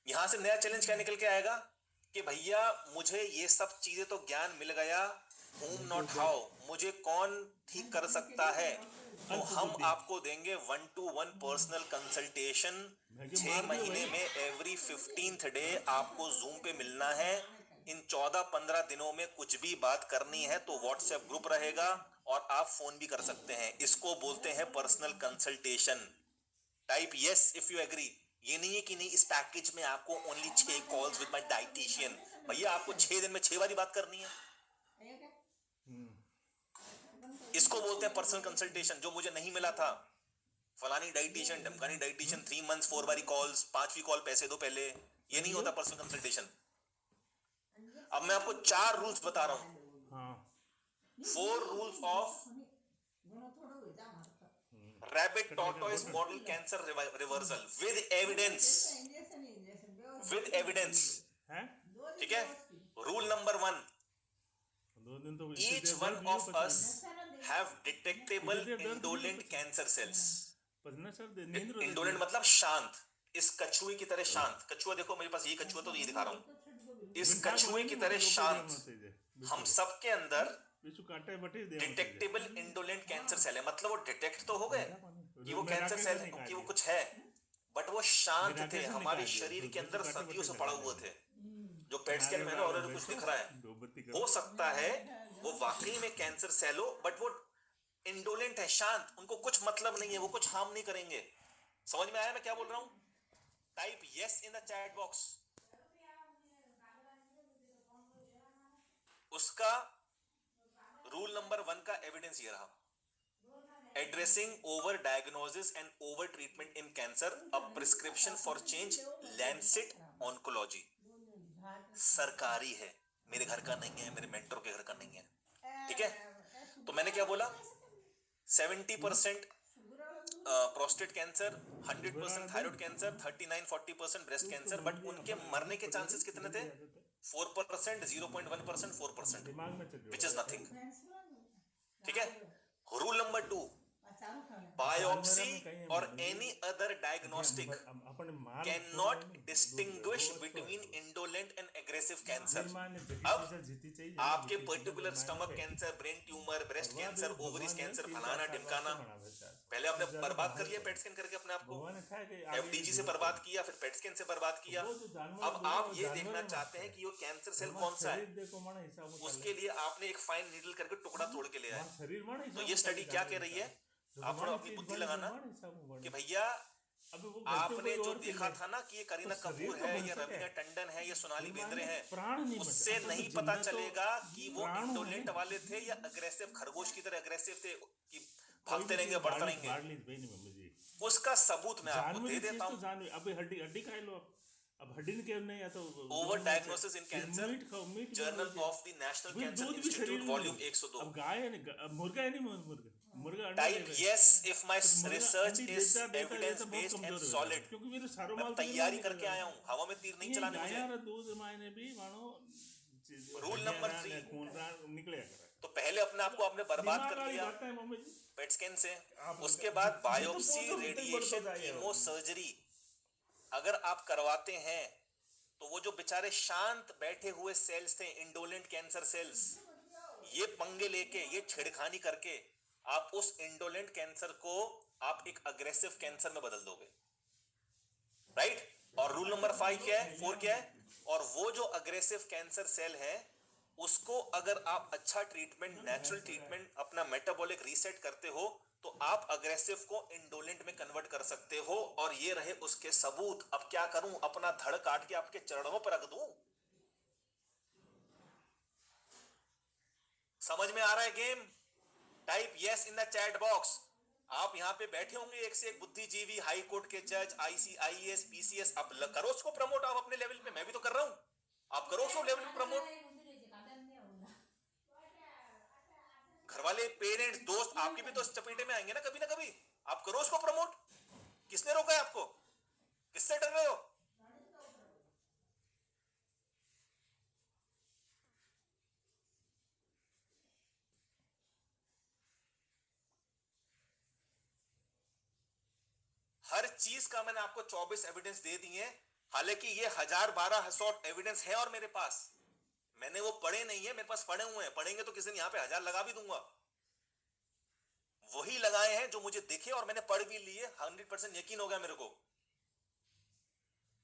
यहां से नया चैलेंज क्या निकल के आएगा कि भैया मुझे ये सब चीजें तो ज्ञान मिल गया, whom not how, मुझे कौन ठीक कर सकता है? तो हम आपको देंगे 1-to-1 पर्सनल कंसल्टेशन 6 महीने में, एवरी 15th डे आपको जूम पे मिलना है। इन 14-15 दिनों में कुछ भी बात करनी है तो व्हाट्सएप ग्रुप रहेगा और आप फोन भी कर सकते हैं। इसको बोलते हैं personal consultation. Type yes if you agree. ये नहीं है कि नहीं इस पैकेज में आपको only 6 calls with my dietitian. भैया आपको 6 दिन में 6 बारी बात करनी है। इसको बोलते हैं पर्सनल कंसल्टेशन। जो मुझे नहीं मिला था, फलानी डाइटिशियन ढमकानी डाइटिशियन 3 मंथ्स 4 बारी कॉल्स, 5वीं कॉल पैसे दो पहले, ये नहीं होता पर्सनल कंसल्टेशन। अब मैं आपको 4 रूल्स बता रहा हूं। 4 rules of rabbit tortoise model cancer reversal with evidence. With evidence, ठीक है। Rule number 1, each one of us have detectable indolent cancer cells। Indolent मतलब शांत, इस कछुए की तरह शांत। कछुआ देखो मेरे पास, ये कछुआ तो ये दिखा रहा हूं, इस कछुए की तरह शांत हम सबके अंदर डिटेक्टेबल इंडोलेंट कैंसर सेल है। मतलब वो डिटेक्ट तो हो गए कि वो कैंसर सेल कि वो कुछ है, बट वो शांत थे, हमारे शरीर के अंदर सदियों से पड़े हुए थे। जो पेट स्कैन में और कुछ दिख रहा है, हो सकता है वो वाकई में कैंसर सेल हो, बट वो इंडोलेंट है, शांत, उनको कुछ मतलब नहीं है, वो कुछ हार्म नहीं करेंगे। समझ में आया मैं क्या बोल रहा हूं? Type yes in the chat box. उसका रूल नंबर 1 का एविडेंस ये रहा, addressing over diagnosis and over treatment in cancer, a prescription for change, Lancet oncology. सरकारी है, मेरे घर का नहीं है, मेरे मेंटर के घर का नहीं है, ठीक है। तो मैंने क्या बोला, 70% prostate cancer, 100% thyroid cancer, 39-40% breast cancer, but उनके मरने के चांसेस कितने थे? 4%, 0.1%, 4%, विच इज नथिंग, ठीक है। रूल नंबर 2, बायोप्सी और any other diagnostic can not distinguish between indolent and aggressive cancer. अब आपके particular stomach cancer, brain tumour, breast cancer, ovaries cancer, फलाना ढिमकाना, पहले आपने बर्बाद कर लिया पेट स्कैन करके अपने आप को, एफडीजी से बर्बाद किया, फिर पेट स्कैन से बर्बाद किया। अब आप ये देखना चाहते हैं कि वो कैंसर सेल कौन सा है, उसके लिए आपने एक फाइन नीडल करके टुकड़ा तोड़ के ले आए। तो ये स्टडी क्या कह रही है, आप थोड़ा अपनी बुद्धि लगाना कि भैया आपने जो देखा था ना कि ये करीना कपूर है, ये रवीना टंडन है, ये सोनाली बेंद्रे है, उससे नहीं पता चलेगा कि वो इंडोलेंट वाले थे या अग्रेसिव खरगोश की तरह अग्रेसिव थे कि भागते रहेंगे बढ़ते रहेंगे। उसका सबूत मैं आपको दे देता हूं। अभी हड्डी खाई लो अब हड्डी क्यों नहीं है तो over diagnosis in cancer, journal of the national cancer institute volume 102। अब गाय है मुर्गा है नहीं, मुर्गा type yes if my research is evidence based and solid. क्योंकि मेरे सारो मैं माल तैयारी करके आया हूं, हवा में तीर नहीं चलाने मुझे। यार दूध मायने भी मानो रूल नंबर 3, निकले। तो पहले अपने आप को आपने बर्बाद कर लिया पेट स्कैन से, उसके बाद बायोप्सी, रेडिएशन, कीमो, सर्जरी अगर आप करवाते हैं तो वो जो बेचारे शांत बैठे हुए सेल्स थे, इंडोलेंट कैंसर सेल्स, ये पंगे लेके, ये छेड़खानी करके आप उस इंडोलेंट कैंसर को आप एक अग्रेसिव कैंसर में बदल दोगे, राइट। और रूल नंबर 5 क्या है, 4 क्या है, और वो जो अग्रेसिव कैंसर सेल है उसको अगर आप अच्छा ट्रीटमेंट, नेचुरल ट्रीटमेंट, अपना मेटाबॉलिक रीसेट करते हो तो आप अग्रेसिव को इंडोलेंट में कन्वर्ट कर सकते हो। और ये रहे उसके सबूत। अब क्या करूं, अपना धड़ काट के आपके चरणों पर रख दूं? समझ में आ रहा है game? Type yes in the chat box. आप यहां पे बैठे होंगे एक से एक बुद्धिजीवी, हाई कोर्ट के जज, ICIS, PCS, आप करो उसको प्रमोट आप अपने लेवल पे, मैं भी तो कर रहा हूं, आप करो उसको लेवल पे प्रमोट। घर वाले, पेरेंट्स, दोस्त आपके भी तो इस चपेटे में आएंगे ना कभी, आप करो उसको प्रमोट। किसने रोका है आपको? किससे डर रहे हो? हर चीज का मैंने आपको 24 एविडेंस दे दिए, हालांकि ये 1000-1200 एविडेंस है और मेरे पास, मैंने वो पढ़े नहीं है, मेरे पास पढ़े हुए हैं। पढ़ेंगे तो किसी दिन यहां पे 1000 लगा भी दूंगा। वही लगाए हैं जो मुझे दिखे और मैंने पढ़ भी लिए, 100% यकीन हो गया मेरे को।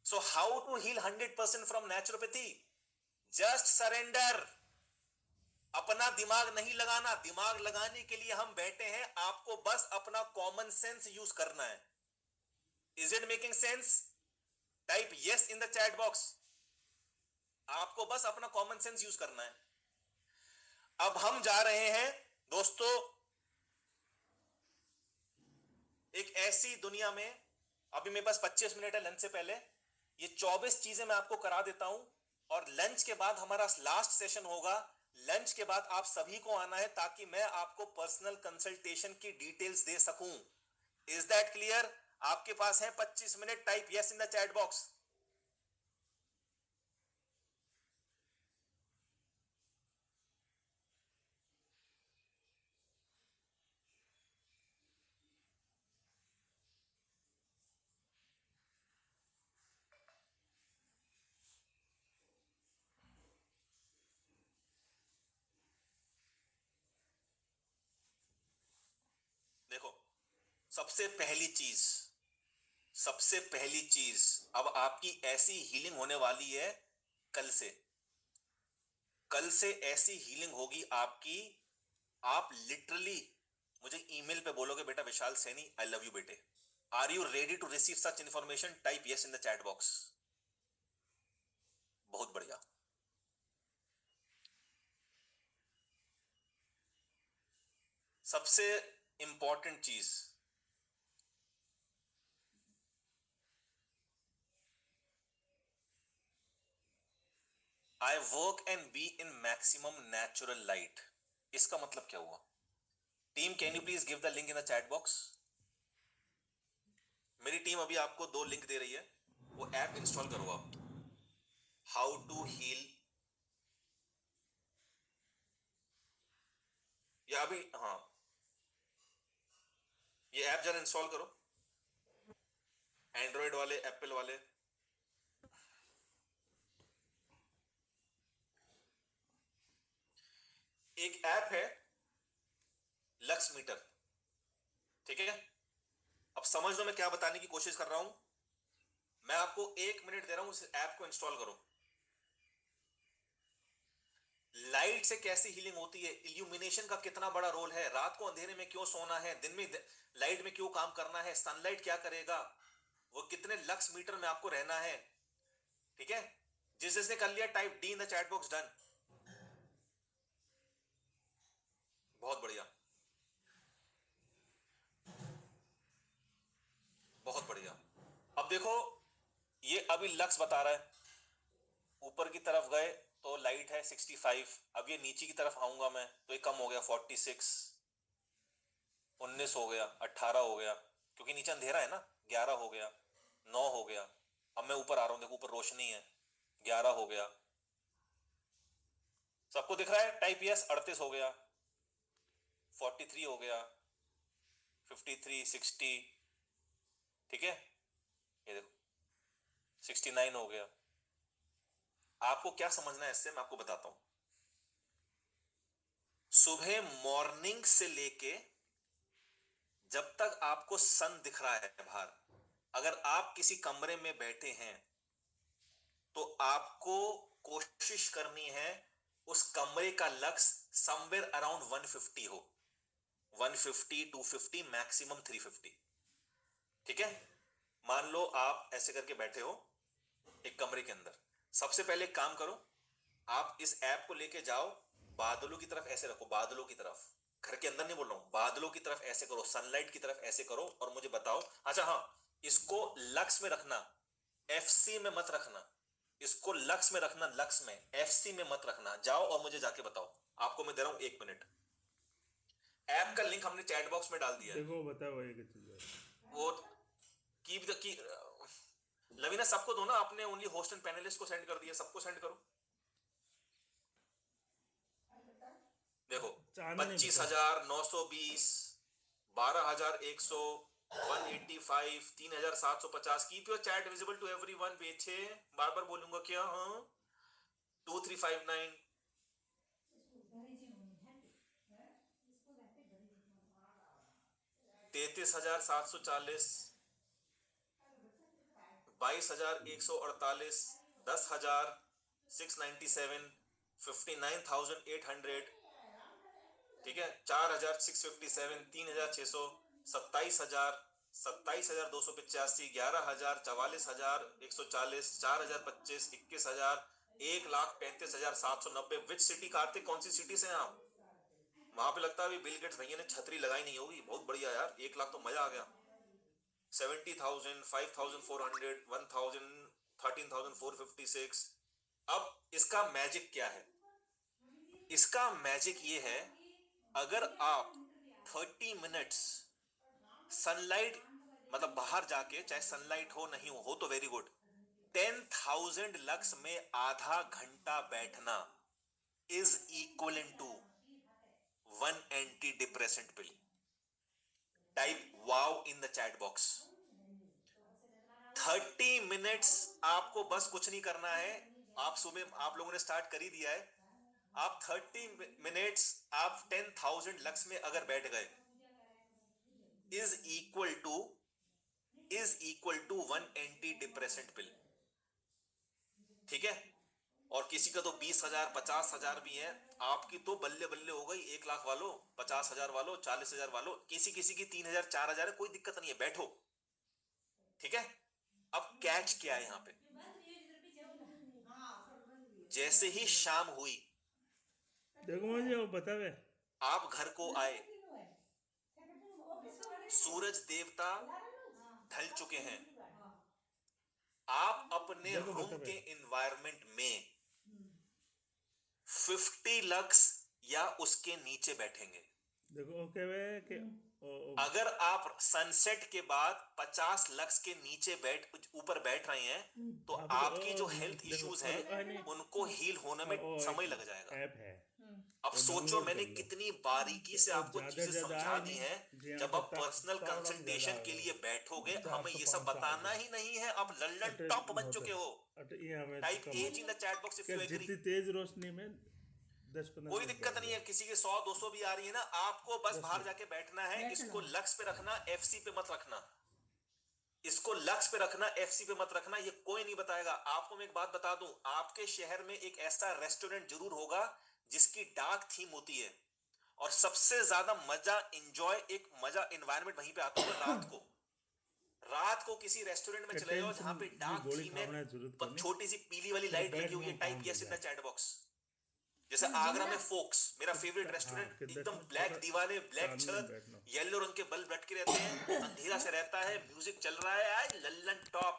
So how to heal 100% from naturopathy? Just surrender. अपना दिमाग नहीं लगाना, दिमाग लगाने के लिए हम बैठे हैं, आपको बस अपना कॉमन सेंस यूज करना है। Is it making sense? Type yes in the chat box. आपको बस अपना कॉमन सेंस यूज करना है। अब हम जा रहे हैं दोस्तों एक ऐसी दुनिया में, अभी मेरे पास 25 मिनट है लंच से पहले, ये 24 चीजें मैं आपको करा देता हूं और लंच के बाद हमारा लास्ट सेशन होगा। लंच के बाद आप सभी को आना है ताकि मैं आपको पर्सनल कंसल्टेशन की डिटेल्स दे सकूं। Is that clear? आपके पास है 25 minute, type yes in the chat box. देखो, सबसे पहली चीज, सबसे पहली चीज, अब आपकी ऐसी हीलिंग होने वाली है कल से। कल से ऐसी हीलिंग होगी आपकी, आप लिटरली मुझे ईमेल पे बोलोगे बेटा Vishal Saini I love you बेटे। Are you ready to receive such information? Type yes in the chat box. बहुत बढ़िया। सबसे इंपॉर्टेंट चीज, I work and be in maximum natural light. इसका मतलब क्या हुआ? Team can you please give the link in the chat box. मेरी team अभी आपको 2 लिंक दे रही है, वो ऐप इंस्टॉल करो आप। हाउ टू हील, या अभी हाँ, ये ऐप जरा इंस्टॉल करो, एंड्रॉइड वाले, एप्पल वाले। एक ऐप है लक्स मीटर, ठीक है? अब समझ लो मैं क्या बताने की कोशिश कर रहा हूं। मैं आपको 1 मिनट दे रहा हूं, इस ऐप को इंस्टॉल करो। लाइट से कैसी हीलिंग होती है, इल्यूमिनेशन का कितना बड़ा रोल है, रात को अंधेरे में क्यों सोना है, दिन में लाइट में क्यों काम करना है, सनलाइट क्या करेगा, वो कितने लक्स मीटर में आपको रहना है, ठीक है? जिसने कर लिया type D in the chat box, done. बहुत बढ़िया, बहुत बढ़िया। अब देखो, ये अभी लक्स बता रहा है, ऊपर की तरफ गए तो लाइट है 65, अब ये नीचे की तरफ आऊंगा मैं तो ये कम हो गया 46, 19 हो गया, 18 हो गया, क्योंकि नीचे अंधेरा है ना, 11 हो गया, 9 हो गया। अब मैं ऊपर आ रहा हूं, देखो ऊपर रोशनी है, 11 हो गया। सबको दिख रहा है? Type yes. 38 हो गया, 43 हो गया, 53, 60, ठीक है? ये देखो 69 हो गया। आपको क्या समझना है इससे, मैं आपको बताता हूं। सुबह मॉर्निंग से लेके जब तक आपको सन दिख रहा है बाहर, अगर आप किसी कमरे में बैठे हैं तो आपको कोशिश करनी है उस कमरे का लक्स समवेयर अराउंड 150 हो, 150, 250, मैक्सिमम 350, ठीक है? मान लो आप ऐसे करके बैठे हो एक कमरे के अंदर, सबसे पहले एक काम करो, आप इस ऐप को लेके जाओ, बादलों की तरफ ऐसे रखो, बादलों की तरफ, घर के अंदर नहीं बोल रहा हूं, बादलों की तरफ ऐसे करो, सनलाइट की तरफ ऐसे करो और मुझे बताओ। अच्छा हाँ, इसको लक्स में रखना, एफसी में मत रखना, इसको लक्स में रखना, लक्स में, एफसी में मत रखना। जाओ और मुझे जाके बताओ, आपको मैं दे रहा हूं 1 मिनट। ऐप का लिंक हमने चैट बॉक्स में डाल दिया है। देखो बताओ एक चीज है। वो कीप द की, लवीना सबको दो ना, आपने ओनली होस्ट एंड पैनलिस्ट को सेंड कर दिया, सबको सेंड करो। देखो चांदनी बता। 25,920, 12,100, 185, 3,750। Keep your chat visible to everyone. बेचे बार बार बोलूंगा क्या? हाँ, 2359, 33,740, 22,148, 10,697, 59,800, ठीक है, 4,657, 3,600, 27,000, 27,285, 11,000, 44,140, 4,025, 21,000, 1,35,790। विच सिटी कार्तिक, कौन सी सिटी से हैं आप? वहां पे लगता है अभी बिल गेट्स भैया ने छतरी लगाई नहीं होगी। बहुत बढ़िया यार, 1 लाख तो मजा आ गया। 70,000, 5,400, 1,000, 13,456। अब इसका मैजिक क्या है? इसका मैजिक ये है, अगर आप 30 मिनट्स सनलाइट, मतलब बाहर जाके, चाहे सनलाइट हो नहीं हो तो वेरी गुड, 10,000 लक्स में आधा घंटा बैठना is equivalent to 1 antidepressant pill. Type wow in the chat box. 30 minutes आपको बस कुछ नहीं करना है। आप सुबह, आप लोगों ने स्टार्ट कर ही दिया है। आप 30 मिनट्स, आप 10,000 लक्स में अगर बैठ गए, is equal to 1 antidepressant pill. ठीक है, और किसी का तो 20,000, 50,000 भी है। आपकी तो बल्ले बल्ले हो गई, 1 लाख वालों, 50,000 वालों, 40,000 वालों, किसी किसी की 3,000, 4,000 है, कोई दिक्कत नहीं है, बैठो। ठीक है, अब कैच क्या है यहां पे? जैसे ही शाम हुई, देखो मुझे वो बतावे, आप घर को आए, सूरज देवता ढल चुके हैं, आप अपने देखो रूम बतावे, के एनवायरनमेंट में 50 लक्स या उसके नीचे बैठेंगे। देखो ओके वे कि अगर आप सनसेट के बाद 50 लक्स के नीचे ऊपर बैठ रहे हैं, तो आपकी जो हेल्थ इश्यूज हैं उनको हील होने में समय लग जाएगा। ऐप है, अब वो सोचो डाउनलोड मैंने कर लो। कितनी बारीकी से और आपको ज्यादा चीजें ज्यादा समझा आए दी नहीं, हैं। जी जब हाँ, आप पर्सनल तावड़ा ज्यादा कंसल्टेशन के आवे, लिए बैठोगे, 400, हमें ये सब 500 बताना आवे। ही नहीं है, आप लल्लन अटे टॉप बन बहुत चुके हो। अटे ये हमें type come as in the chat box if क्या यू एग्री। जितनी तेज रोशनी में 10-15 कोई मिनट दिक्कत बैठ नहीं है, जाओ। किसी के 100, 200 भी आ रही है ना, आपको बस 10 बाहर मिनट जाके बैठना है। इसको लक्स पे रखना, एफसी पे मत रखना। इसको लक्स पे रखना, एफसी पे मत रखना। ये कोई नहीं बताएगा आपको। मैं एक बात बता दूं, आपके शहर में एक ऐसा रेस्टोरेंट जरूर होगा जिसकी डार्क थीम होती है, और सबसे ज्यादा मजा, इंजॉय, एक मजा, एनवायरनमेंट वहीं पे आता होगा रात को। रात को किसी रेस्टोरेंट में क्या चले जाओ टेंशन जहां पे की डार्क गोली थीम है, खाना जरूरत को पर नहीं, छोटी सी पीली वाली सिर्फ लाइट लगी हुई बैठना है, काम टाइप मिल यस इन द जाए। Chat box. जैसे आगरा में फोक्स, मेरा फेवरेट हाँ रेस्टोरेंट, कि 10 एकदम मिनट ब्लैक थोड़ा दीवाने, ब्लैक चांदनी में छत, बैठना। येलो रंग के बल्ब लटके रहते हैं, अंधेरा से रहता है, म्यूजिक चल रहा है, आज लल्लन टॉप।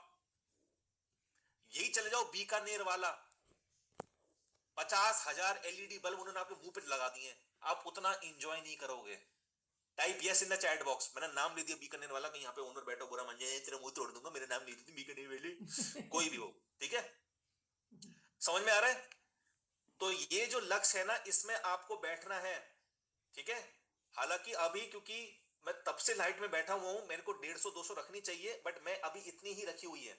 यही चले जाओ बीकानेर वाला, 50,000 एलईडी बल्ब उन्होंने आपके मुंह पे लगा दिए, आप उतना इंजॉय नहीं करोगे। Type yes in the chat box. मैंने नाम ले दिया बीकानेर वाला, कहीं यहाँ पे ओनर बैठो बुरा मान जाए, तेरा मुंह तोड़ दूंगा, मेरा नाम नहीं लेती बीकानेर वाले, कोई भी हो। ठीक है, समझ में आ रहा है? तो ये जो लक्ष्य है ना, इसमें आपको बैठना है। ठीक है, हालांकि अभी क्योंकि मैं तब से लाइट में बैठा हुआ हूं, मेरे को 150-200 रखनी चाहिए, बट मैं अभी इतनी ही रखी हुई है।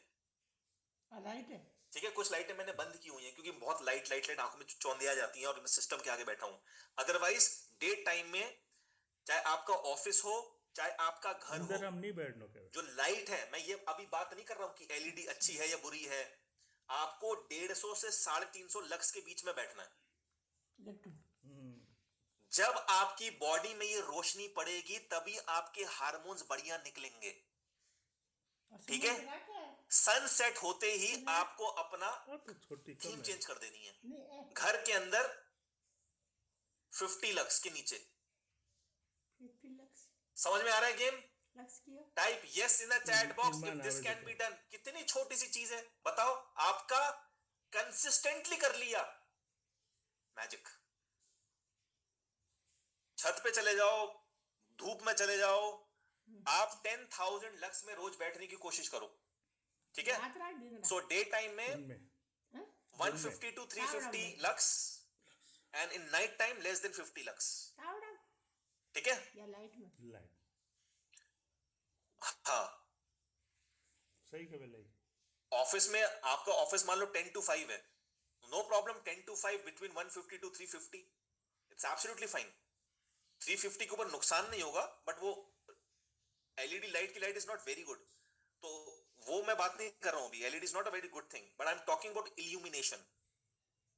लाइट है। ठीक है, कुछ लाइटें मैंने बंद की हुई हैं क्योंकि बहुत लाइट आंखों में चौंधिया जाती हैं, और मैं सिस्टम के आगे बैठा हूं। अदरवाइज डे टाइम में, चाहे आपका ऑफिस हो, चाहे आपका घर हो, अंदर हम नहीं बैठना क्या? जो लाइट है, मैं ये अभी बात नहीं कर रहा हूं कि एलईडी अच्छी है या बुरी है, आपको 150 से 350 लक्स के बीच में बैठना है। जब आपकी बॉडी में ये रोशनी पड़ेगी, तभी आपके हार्मोन्स बढ़िया निकलेंगे। ठीक है, सनसेट होते ही आपको अपना तो छोटी थीम कम है। चेंज कर देनी है। घर के अंदर 50 लक्स के नीचे। समझ में आ रहा है game? Type yes in the chat box if this can be done. कितनी छोटी सी चीज है, बताओ। आपका कंसिस्टेंटली कर लिया, मैजिक। छत पे चले जाओ, धूप में चले जाओ, आप 10,000 लक्स में रोज बैठने की कोशिश करो। ठीक है, सो डे टाइम में 150 to 350 lux, and in night time less than 50 lux. ठीक है, या लाइट में लाइट हाँ। सही कह भाई। ऑफिस में, आपका ऑफिस मान लो 10 to 5 है, no problem, 10 to 5 between 150 to 350, it's absolutely fine. 350 के ऊपर नुकसान नहीं होगा, बट वो एलईडी लाइट की light is not very good, तो वो मैं बात नहीं कर रहा हूं अभी। LED is not a very good thing, but I am talking about illumination.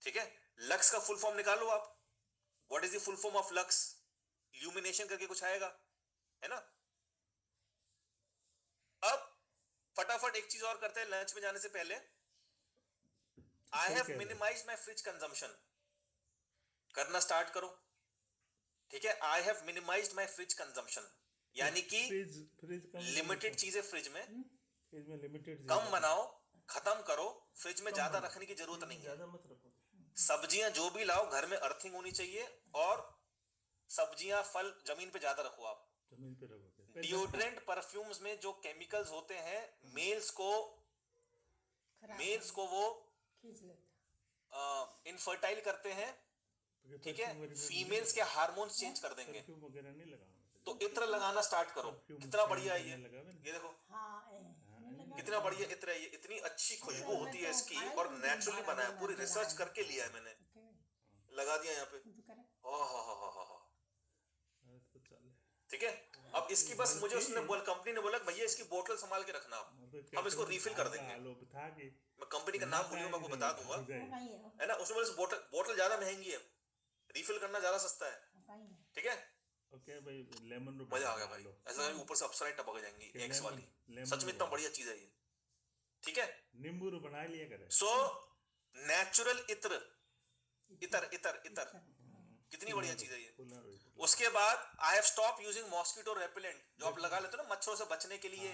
ठीक है, लक्स का फुल फॉर्म निकालो आप। What is the full form of lux? ल्यूमिनेशन करके कुछ आएगा, है ना। अब फटाफट एक चीज और करते हैं लंच में जाने से पहले। आई सही हैव कह रहे हो। मिनिमाइज माई फ्रिज कंजम्पशन, करना स्टार्ट करो, ठीक है। I have minimise my fridge consumption, यानी कि फ्रिज कम लिमिटेड चीजें फ्रिज में फ्रिज में लिमिटेड कम बनाओ, खत्म करो। फ्रिज में ज्यादा रखने की जरूरत नहीं है। ज्यादा मत रखो। सब्जियां जो भी लाओ घर में अर्थिंग होनी चाहिए, और सब्जियां फल जमीन पे ज्यादा रखो आप। जमीन पे रखो। डिओड्रेंट परफ्यूम्स में जो केमिकल्स होते हैं, मेल्स को वो खींच लेता। इनफर्टाइल करते हैं, ठीक है। फीमेल्स के हार्मोन्स चेंज कर देंगे। परफ्यूम वगैरह नहीं लगाना। तो इत्र लगाना स्टार्ट करो। कितना बढ़िया है ये देखो कितना बढ़िया इत्र है ये, इतनी अच्छी खुशबू होती है इसकी, और नेचुरली बना है, पूरी रिसर्च करके लिया है मैंने, लगा दिया यहाँ पे। ठीक है। अब इसकी बस मुझे उसने कंपनी ने बोला भैया इसकी बोतल संभाल के रखना आप, हम इसको रिफिल कर देंगे। मैं कंपनी का नाम भूल, मैं आपको बता दूंगा, है ना। उसमें बोले बोतल ज्यादा महंगी है, रिफिल करना ज्यादा सस्ता है, ठीक है। ओके भाई, लेमन मजा आ गया भाई, ऐसा ऊपर से अप्सराएं टपक जाएंगी एक्स वाली, सच में इतना बढ़िया चीज है ये, ठीक है। नींबू बना लिया करे। सो नेचुरल इत्र, इतर इतर इतर, कितनी बढ़िया चीज है ये। उसके बाद आई have stop using mosquito repellent, जो आप लगा लेते हो ना मच्छरों से बचने के लिए,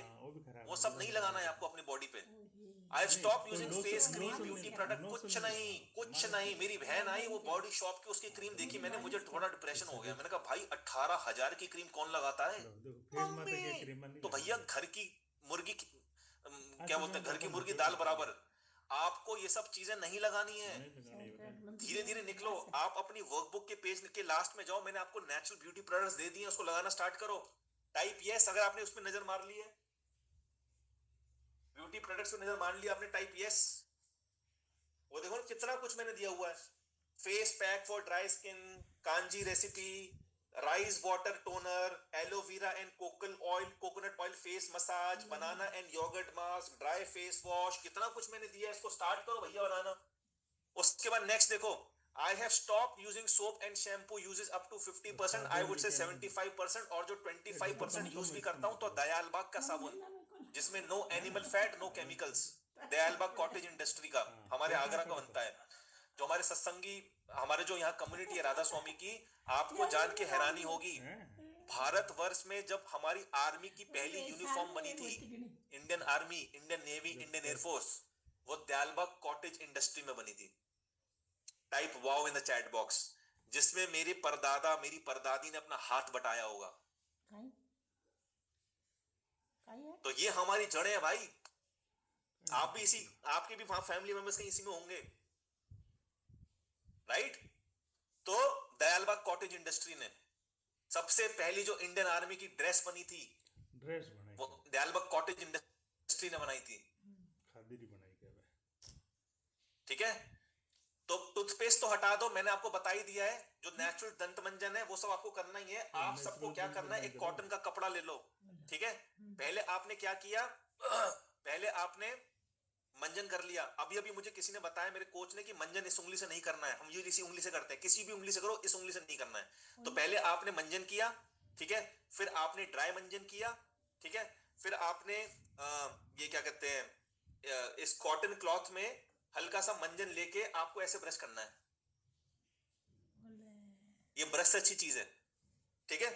वो सब नहीं लगाना है आपको अपनी बॉडी पे। आई have stop using face cream, beauty product, कुछ नहीं। मेरी बहन आई, वो बॉडी शॉप की उसकी क्रीम देखी मैंने, मुझे थोड़ा डिप्रेशन हो गया। मैंने कहा भाई 18,000 की क्रीम कौन लगाता है? तो भैया घर की मुर्गी क्या बोलते हैं, घर की मुर्गी दाल बराबर। आपको ये सब चीजें नहीं लगानी है, धीरे धीरे निकलो। आप अपनी वर्कबुक के पेज के लास्ट में जाओ, मैंने आपको नेचुरल ब्यूटी प्रोडक्ट्स दे दिए, उसको लगाना स्टार्ट करो। टाइप यस, अगर आपने उसमें नजर मार ली है, ब्यूटी प्रोडक्ट्स पे नजर मार लिया आपने, टाइप यस। वो देखो कितना कुछ मैंने दिया हुआ है। Face pack for dry skin, kanji recipe, rice water toner, aloe vera and coconut oil face massage, banana and yoghurt mask, dry face wash, कितना कुछ मैंने दिया है। इसको स्टार्ट करो भैया बनाना। उसके बाद नेक्स्ट देखो, I have stop using soap and shampoo uses up to 50%, I would say 75%, और जो 25% यूज भी करता हूं तो दयालबाग का साबुन, जिसमें no animal fat, no chemicals, Dayalbagh cottage industry का, हमारे आगरा का बनता है। जो हमारे सत्संगी, हमारे जो यहाँ कम्युनिटी है राधा स्वामी की, आपको जान के हैरानी होगी, भारतवर्ष में जब हमारी आर्मी की पहली यूनिफॉर्म बनी थी, Indian army, Indian navy, Indian air force, वो दयालबाग कॉटेज इंडस्ट्री में बनी थी। Type wow in the chat box, जिसमें मेरे परदादा, मेरी परदादी ने अपना हाथ बटाया होगा। तो ये हमारी जड़ें हैं भाई। आप भी इसी, आपके भी फैमिली मेंबर्स कहीं इसी में होंगे, राइट। तो दयालबाग कॉटेज इंडस्ट्री ने सबसे पहली जो इंडियन आर्मी की ड्रेस बनी थी, वो दयालबाग कॉटेज इंडस्ट्री ने बनाई थी, ठीक है। तो टूथपेस्ट तो हटा दो, मैंने आपको बता ही दिया है। जो नेचुरल दंत मंजन है वो सब आपको करना ही है। आप सबको क्या करना है, एक कॉटन का कपड़ा ले लो, ठीक है। पहले आपने क्या किया, पहले आपने मंजन कर लिया। अभी अभी मुझे किसी ने बताया, मेरे कोच ने, कि मंजन इस उंगली से नहीं करना है, हम ये इसी उंगली से करते हैं, किसी भी उंगली से करो, इस उंगली से नहीं करना है। तो पहले आपने मंजन किया, ठीक है, फिर आपने ड्राई मंजन किया, ठीक है, फिर आपने ये क्या कहते हैं, इस कॉटन क्लॉथ में हल्का सा मंजन लेके आपको ऐसे ब्रश करना है। ये ब्रश से अच्छी चीज है, ठीक है।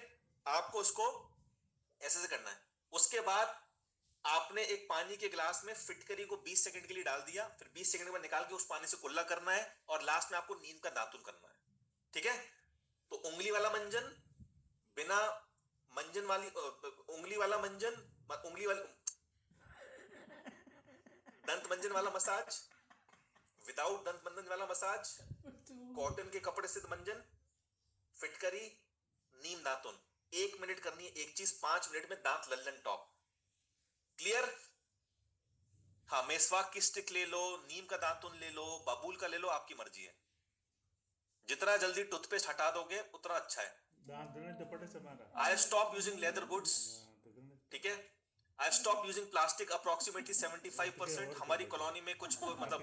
आपको उसको ऐसे से करना है। उसके बाद आपने एक पानी के गिलास में फिटकरी को 20 सेकंड के लिए डाल दिया, फिर 20 सेकंड के बाद निकाल के उस पानी से कुल्ला करना है, और लास्ट में आपको नीम का दातुन करना है, ठीक है। तो उंगली वाला मंजन, बिना मंजन वाली उंगली वाला मंजन, उंगली वाली दंत मंजन वाला मसाज, विदाउट दंत मंजन वाला मसाज, कॉटन के कपड़े से मंजन, फिटकरी, नीम दातुन। 1 मिनट करनी है एक चीज, 5 मिनट में दांत लल्लन टॉप। क्लियर? हाँ, मेसवाक की स्टिक ले लो, नीम का दातुन ले लो, बबूल का ले लो, आपकी मर्जी है। जितना जल्दी टूथपेस्ट हटा दोगे उतना अच्छा है। I stop using leather goods, ठीक है। I stop using plastic approximately 75%। हमारी कॉलोनी में कुछ मतलब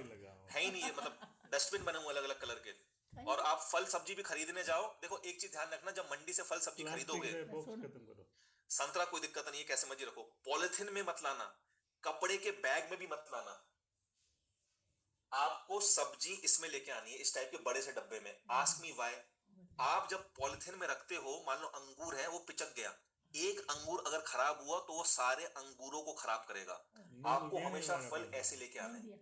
है ही नहीं है, मतलब डस्टबिन बने हुए अलग अलग कलर के, और आप फल सब्जी भी खरीदने जाओ, देखो एक चीज ध्यान रखना, जब मंडी से फल सब्जी प्लास्टिक खरीदोगे, का बॉक्स खत्म करो। संतरा कोई दिक्कत नहीं है, कैसे मर्जी रखो, पॉलिथीन में मत लाना, कपड़े के बैग में भी मत लाना। आपको सब्जी इसमें लेके आनी है, इस टाइप के बड़े से डब्बे में। Ask me why. आप जब पॉलिथीन में रखते हो, मान लो अंगूर है, वो पिचक गया, एक अंगूर अगर खराब हुआ तो वो सारे अंगूरों को खराब करेगा। आपको हमेशा फल ऐसे लेके आना है।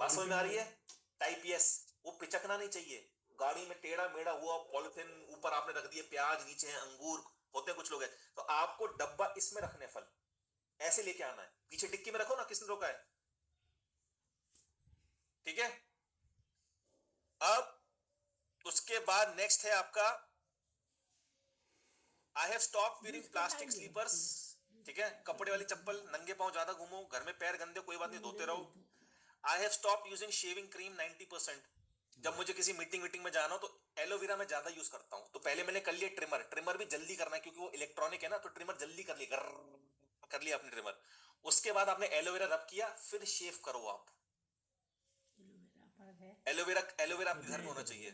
बात समझ में आ रही है? Type yes. वो पिचकना नहीं चाहिए। गाड़ी में टेढ़ा मेढ़ा हुआ पॉलिथीन, ऊपर आपने रख दिए प्याज, नीचे है अंगूर, होते हैं कुछ लोग हैं, तो आपको डब्बा इसमें रखने फल ऐसे लेके आना है। पीछे डिक्की में रखो ना, किसने रोका है? ठीक है। अब उसके बाद नेक्स्ट है आपका, I have stop wearing plastic slippers. ठीक है, कपड़े वाली चप्पल, नंगे पांव ज्यादा घूमो, घर में पैर गंदे कोई बात नहीं, धोते रहो। आई have stop using shaving cream 90%। जब मुझे किसी मीटिंग में जाना हो तो एलोवेरा में ज्यादा यूज करता हूं। तो पहले मैंने कर लिया ट्रिमर, ट्रिमर भी जल्दी करना है क्योंकि वो इलेक्ट्रॉनिक है ना, तो ट्रिमर जल्दी कर लिया, कर लिया आपने ट्रिमर। उसके बाद आपने एलोवेरा रब किया, फिर शेव करो आप। एलोवेरा, एलोवेरा आपके घर में होना चाहिए।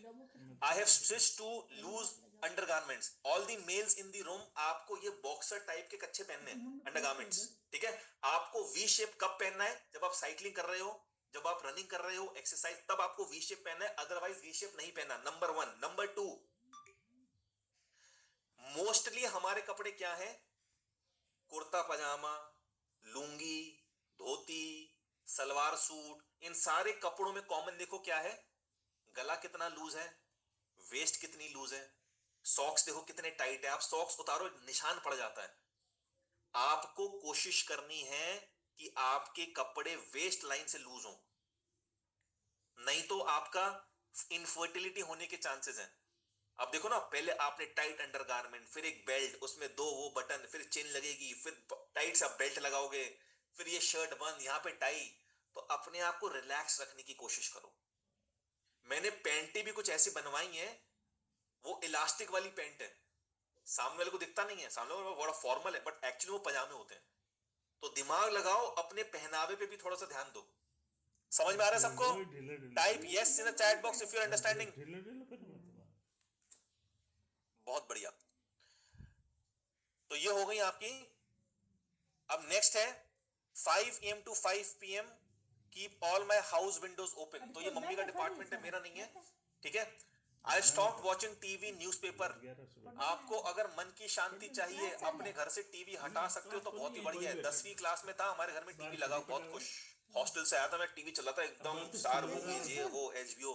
I have switched to loose undergarments. All the males in the room, आपको ये बॉक्सर टाइप के कच्चे पहनने अंडरगारमेंट्स। ठीक है। आपको वी शेप कब पहनना है? जब आप साइकिलिंग कर रहे हो, जब आप रनिंग कर रहे हो, एक्सरसाइज, तब आपको वी शेप पहनना है, अदरवाइज वी शेप नहीं पहनना। नंबर 1। नंबर 2, मोस्टली हमारे कपड़े क्या है? कुर्ता पजामा, लुंगी, धोती, सलवार सूट। इन सारे कपड़ों में कॉमन देखो क्या है? गला कितना लूज है, वेस्ट कितनी लूज है, सॉक्स देखो कितने टाइट है। आप सॉक्स उतारो, निशान पड़ जाता है। आपको कोशिश करनी है कि आपके कपड़े वेस्ट लाइन से लूज हो, नहीं तो आपका इनफर्टिलिटी होने के चांसेस हैं। अब देखो ना, पहले आपने टाइट अंडरगारमेंट, फिर एक बेल्ट, उसमें 2 वो बटन, फिर चेन लगेगी, फिर टाइट सा बेल्ट लगाओगे, फिर ये शर्ट बंद, यहां पे टाई। तो अपने आप को रिलैक्स रखने की कोशिश करो। मैंने पैंटें भी कुछ ऐसी बनवाई हैं, वो इलास्टिक वाली पैंट है, सामने वाले को दिखता नहीं है, सामने वाले बड़ा फॉर्मल है, बट एक्चुअली वो पजामे होते हैं। तो दिमाग लगाओ, अपने पहनावे पे भी थोड़ा सा ध्यान दो। समझ में आ रहा है सबको? ढीला ढीला type yes in the chat box if you are understanding. ढीला ढीला करो मत। बहुत बढ़िया। तो ये हो गई आपकी। अब नेक्स्ट है 5 AM to 5 PM keep all my house Windows open. तो ये मम्मी का डिपार्टमेंट है, मेरा नहीं है। ठीक है। I stop watching TV, newspaper. 11 सुबह। आपको अगर मन की शांति चाहिए, अपने घर से टीवी हटा सकते हो तो बहुत ही बढ़िया है। 10वीं क्लास में था, हमारे घर में टीवी लगा, बहुत खुश। हॉस्टल से आया था मैं, टीवी चला था एकदम स्टार मूवीज, ये वो HBO।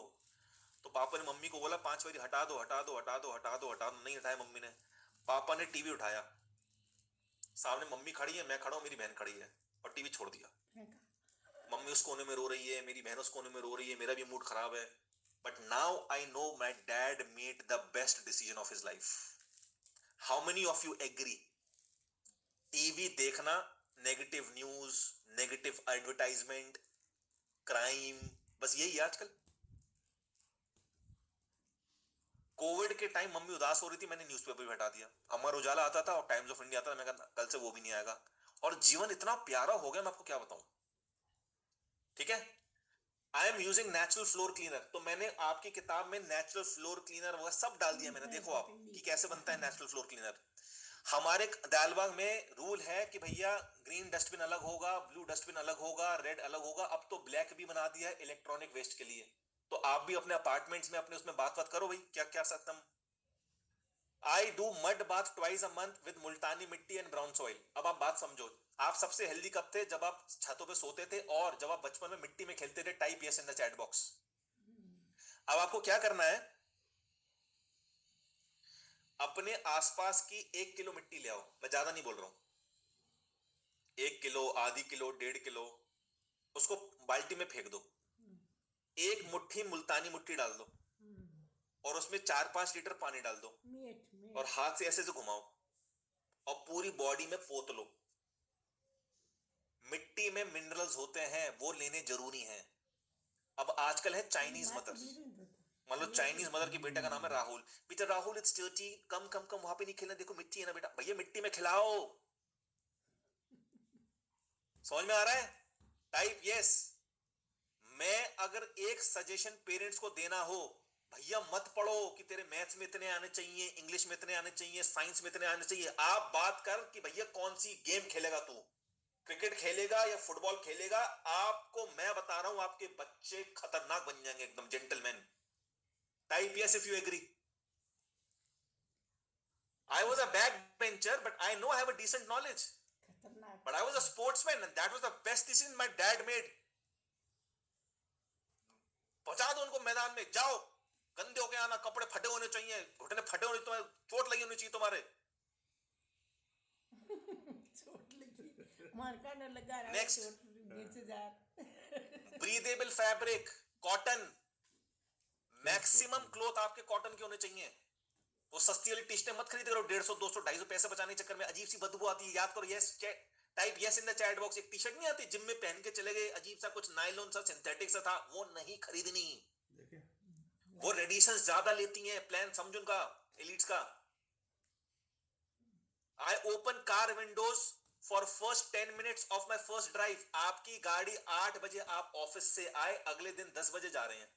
तो पापा ने मम्मी को बोला 5 बजे हटा दो, हटा दो, हटा दो, हटा दो, हटा दो। नहीं हटाया मम्मी ने। पापा ने टीवी उठाया, सामने मम्मी खड़ी है, मैं खड़ा हूं, मेरी बहन खड़ी है, और टीवी छोड़ दिया। मम्मी उस कोने में रो रही है, मेरी बहन उस कोने में रो रही है, मेरा भी मूड खराब है। But now I know my dad made the best decision of his life. How many of you agree? TV देखना, negative news, negative advertisement, crime, बस यही है आजकल। कोविड के टाइम मम्मी उदास हो रही थी, मैंने न्यूज़पेपर भी हटा दिया। अमर उजाला आता था और टाइम्स ऑफ इंडिया आता था, मैं कहा कल से वो भी नहीं आएगा। और जीवन इतना प्यारा हो गया, मैं आपको क्या बताऊं। ठीक है। I am using natural floor cleaner. तो मैंने आपकी किताब में नेचुरल फ्लोर क्लीनर वह सब डाल दिया मैंने, देखो आप कि कैसे बनता है नेचुरल फ्लोर क्लीनर। हमारे दयालबाग में रूल है कि भैया ग्रीन डस्टबिन अलग होगा, ब्लू डस्टबिन अलग होगा, रेड अलग होगा। अब तो ब्लैक भी बना दिया है इलेक्ट्रॉनिक वेस्ट के लिए। तो आप भी अपने अपार्टमेंट्स में अपने उसमें बात करो भाई, क्या क्या सकता हूं। I do mud bath twice a month with Multani mitti and brown soil. अब आप बात समझो, आप सबसे हेल्दी कब थे? जब आप छतों पे सोते थे और जब आप बचपन में मिट्टी में खेलते थे। Type yes in the chat box. अब आपको क्या करना है, अपने आसपास की 1 किलो मिट्टी ले आओ। मैं ज्यादा नहीं बोल रहा हूं, 1 किलो, आधी किलो, 1.5 किलो, उसको बाल्टी में फेंक दो। एक मुट्ठी मुल्तानी मिट्टी डाल दो और उसमें 4-5 लीटर पानी डाल दो और हाथ से ऐसे से घुमाओ और पूरी बॉडी में पोत लो। मिट्टी में मिनरल्स होते हैं, वो लेने जरूरी हैं। अब आजकल है चाइनीज मदर, मान लो चाइनीज मदर के बेटे का नाम है राहुल। बेटा राहुल इट्स डर्टी, कम कम कम, वहां पे नहीं खेलना, देखो मिट्टी है ना बेटा। भैया मिट्टी में खिलाओ। समझ में आ रहा है? Type yes. मैं अगर एक सजेशन पेरेंट्स को देना हो, भैया मत पढ़ो कि तेरे मैथ्स में इतने आने चाहिए, इंग्लिश में इतने आने चाहिए, साइंस में इतने आने चाहिए। आप बात कर कि भैया कौन सी गेम खेलेगा तू, क्रिकेट खेलेगा या फुटबॉल खेलेगा। आपको मैं बता रहा हूं, आपके बच्चे खतरनाक बन जाएंगे, एकदम gentleman. Type yes if you agree. I was a backbencher, but I know I have a decent knowledge. खतरनाक। But I was a sportsman, and that was the best decision my dad made. पहुंचा दो उनको मैदान में, जाओ, गंदे होके आना, कपड़े फटे होने चाहिए, घुटने फटे होने, तुम्हें चोट लगी होनी चाहिए तुम्हारे। चोट लगी, मारका न लगा रहा है, Next. चोट नीचे जा। Breathable fabric, cotton, maximum cloth आपके कॉटन के होने चाहिए। वो सस्ती वाली टी शर्टें मत खरीद करो, 150 200 250 पैसे बचाने के चक्कर में, अजीब सी बदबू आती है। याद करो, yes type yes in the chat box. एक टी शर्ट नहीं आती जिम में पहन के चले गए, अजीब सा कुछ नायलॉन सा सिंथेटिक सा था, वो नहीं खरीदनी। देखिए वो रेडिएशन ज्यादा लेती हैं, प्लान समझो उनका, एलिट्स का। I open car Windows for first 10 minutes of my first drive. आपकी गाड़ी 8 बजे आप ऑफिस से आए, अगले दिन 10 बजे जा रहे हैं,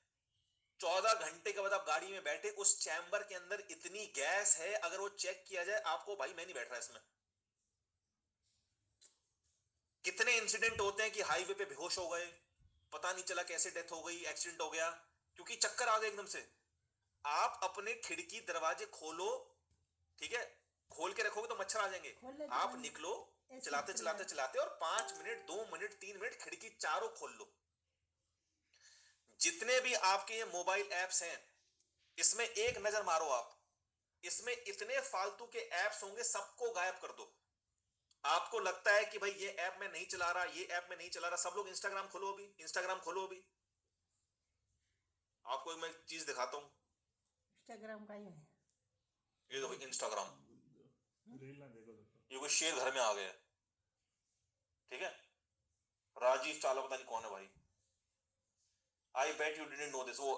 14 घंटे के बाद आप गाड़ी में बैठे, उस चैम्बर के अंदर इतनी गैस है, अगर वो चेक किया जाए आपको, भाई मैं नहीं बैठ रहा इसमें। कितने इंसिडेंट होते हैं कि हाईवे पे बेहोश हो गए, पता नहीं चला कैसे डेथ हो गई, एक्सीडेंट हो गया, क्योंकि चक्कर आ गए एकदम से। आप अपने खिड़की दरवाजे खोलो, ठीक है, खोल के रखोगे तो मच्छर आ जाएंगे। खोल ले आप तो निकलो ऐसे चलाते चला चलाते चलाते, और 5 मिनट 2 मिनट 3 मिनट खिड़की चारों खोल लो। जितने भी आपके ये मोबाइल ऐप्स हैं, इसमें एक नजर मारो आप, इसमें इतने फालतू के ऐप्स होंगे, सबको गायब कर दो। आपको लगता है कि भाई ये ऐप मैं नहीं चला रहा, ये ऐप मैं नहीं चला रहा, सब लोग इंस्टाग्राम खोलो अभी, इंस्टाग्राम खोलो अभी। आपको मैं चीज दिखाता हूं, इंस्टाग्राम का ही है। ये देखो इंस्टाग्राम, रील ना देखो देखो। ये कोई शेर घर में आ गया, ठीक है, राजीव चाला पता नहीं कौन है भाई। I bet you didn't know this. वो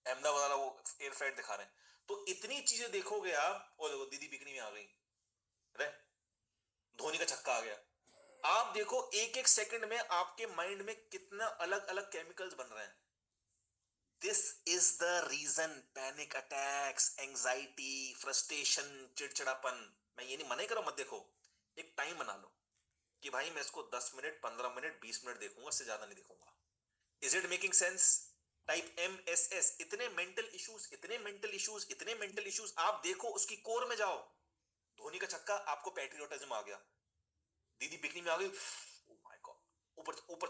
अहमदाबाद वाला वो एयर फ्लाइट दिखा रहे हैं। तो इतनी चीजें देखोगे आप, और देखो दीदी बिकनी में आ गई, अरे धोनी का छक्का आ गया। आप देखो एक एक सेकंड में आपके माइंड में कितना अलग अलग केमिकल्स बन रहे हैं। This is the reason, panic attacks, anxiety, frustration, चिड़चिड़ापन। मैं ये नहीं मना करो मत देखो, एक टाइम बना लो कि भाई मैं इसको 10 मिनट 15 मिनट 20 मिनट देखूंगा, इससे ज्यादा नहीं देखूंगा। Is it making sense? Type MSS, इतने मेंटल इश्यूज, इतने मेंटल इश्यूज, इतने मेंटल इश्यूज। आप देखो उसकी कोर में जाओ, धोनी का छक्का, आपको पैट्रियोटिज्म आ गया, दीदी बिकनी में आ गई, ओ माय गॉड, ऊपर ऊपर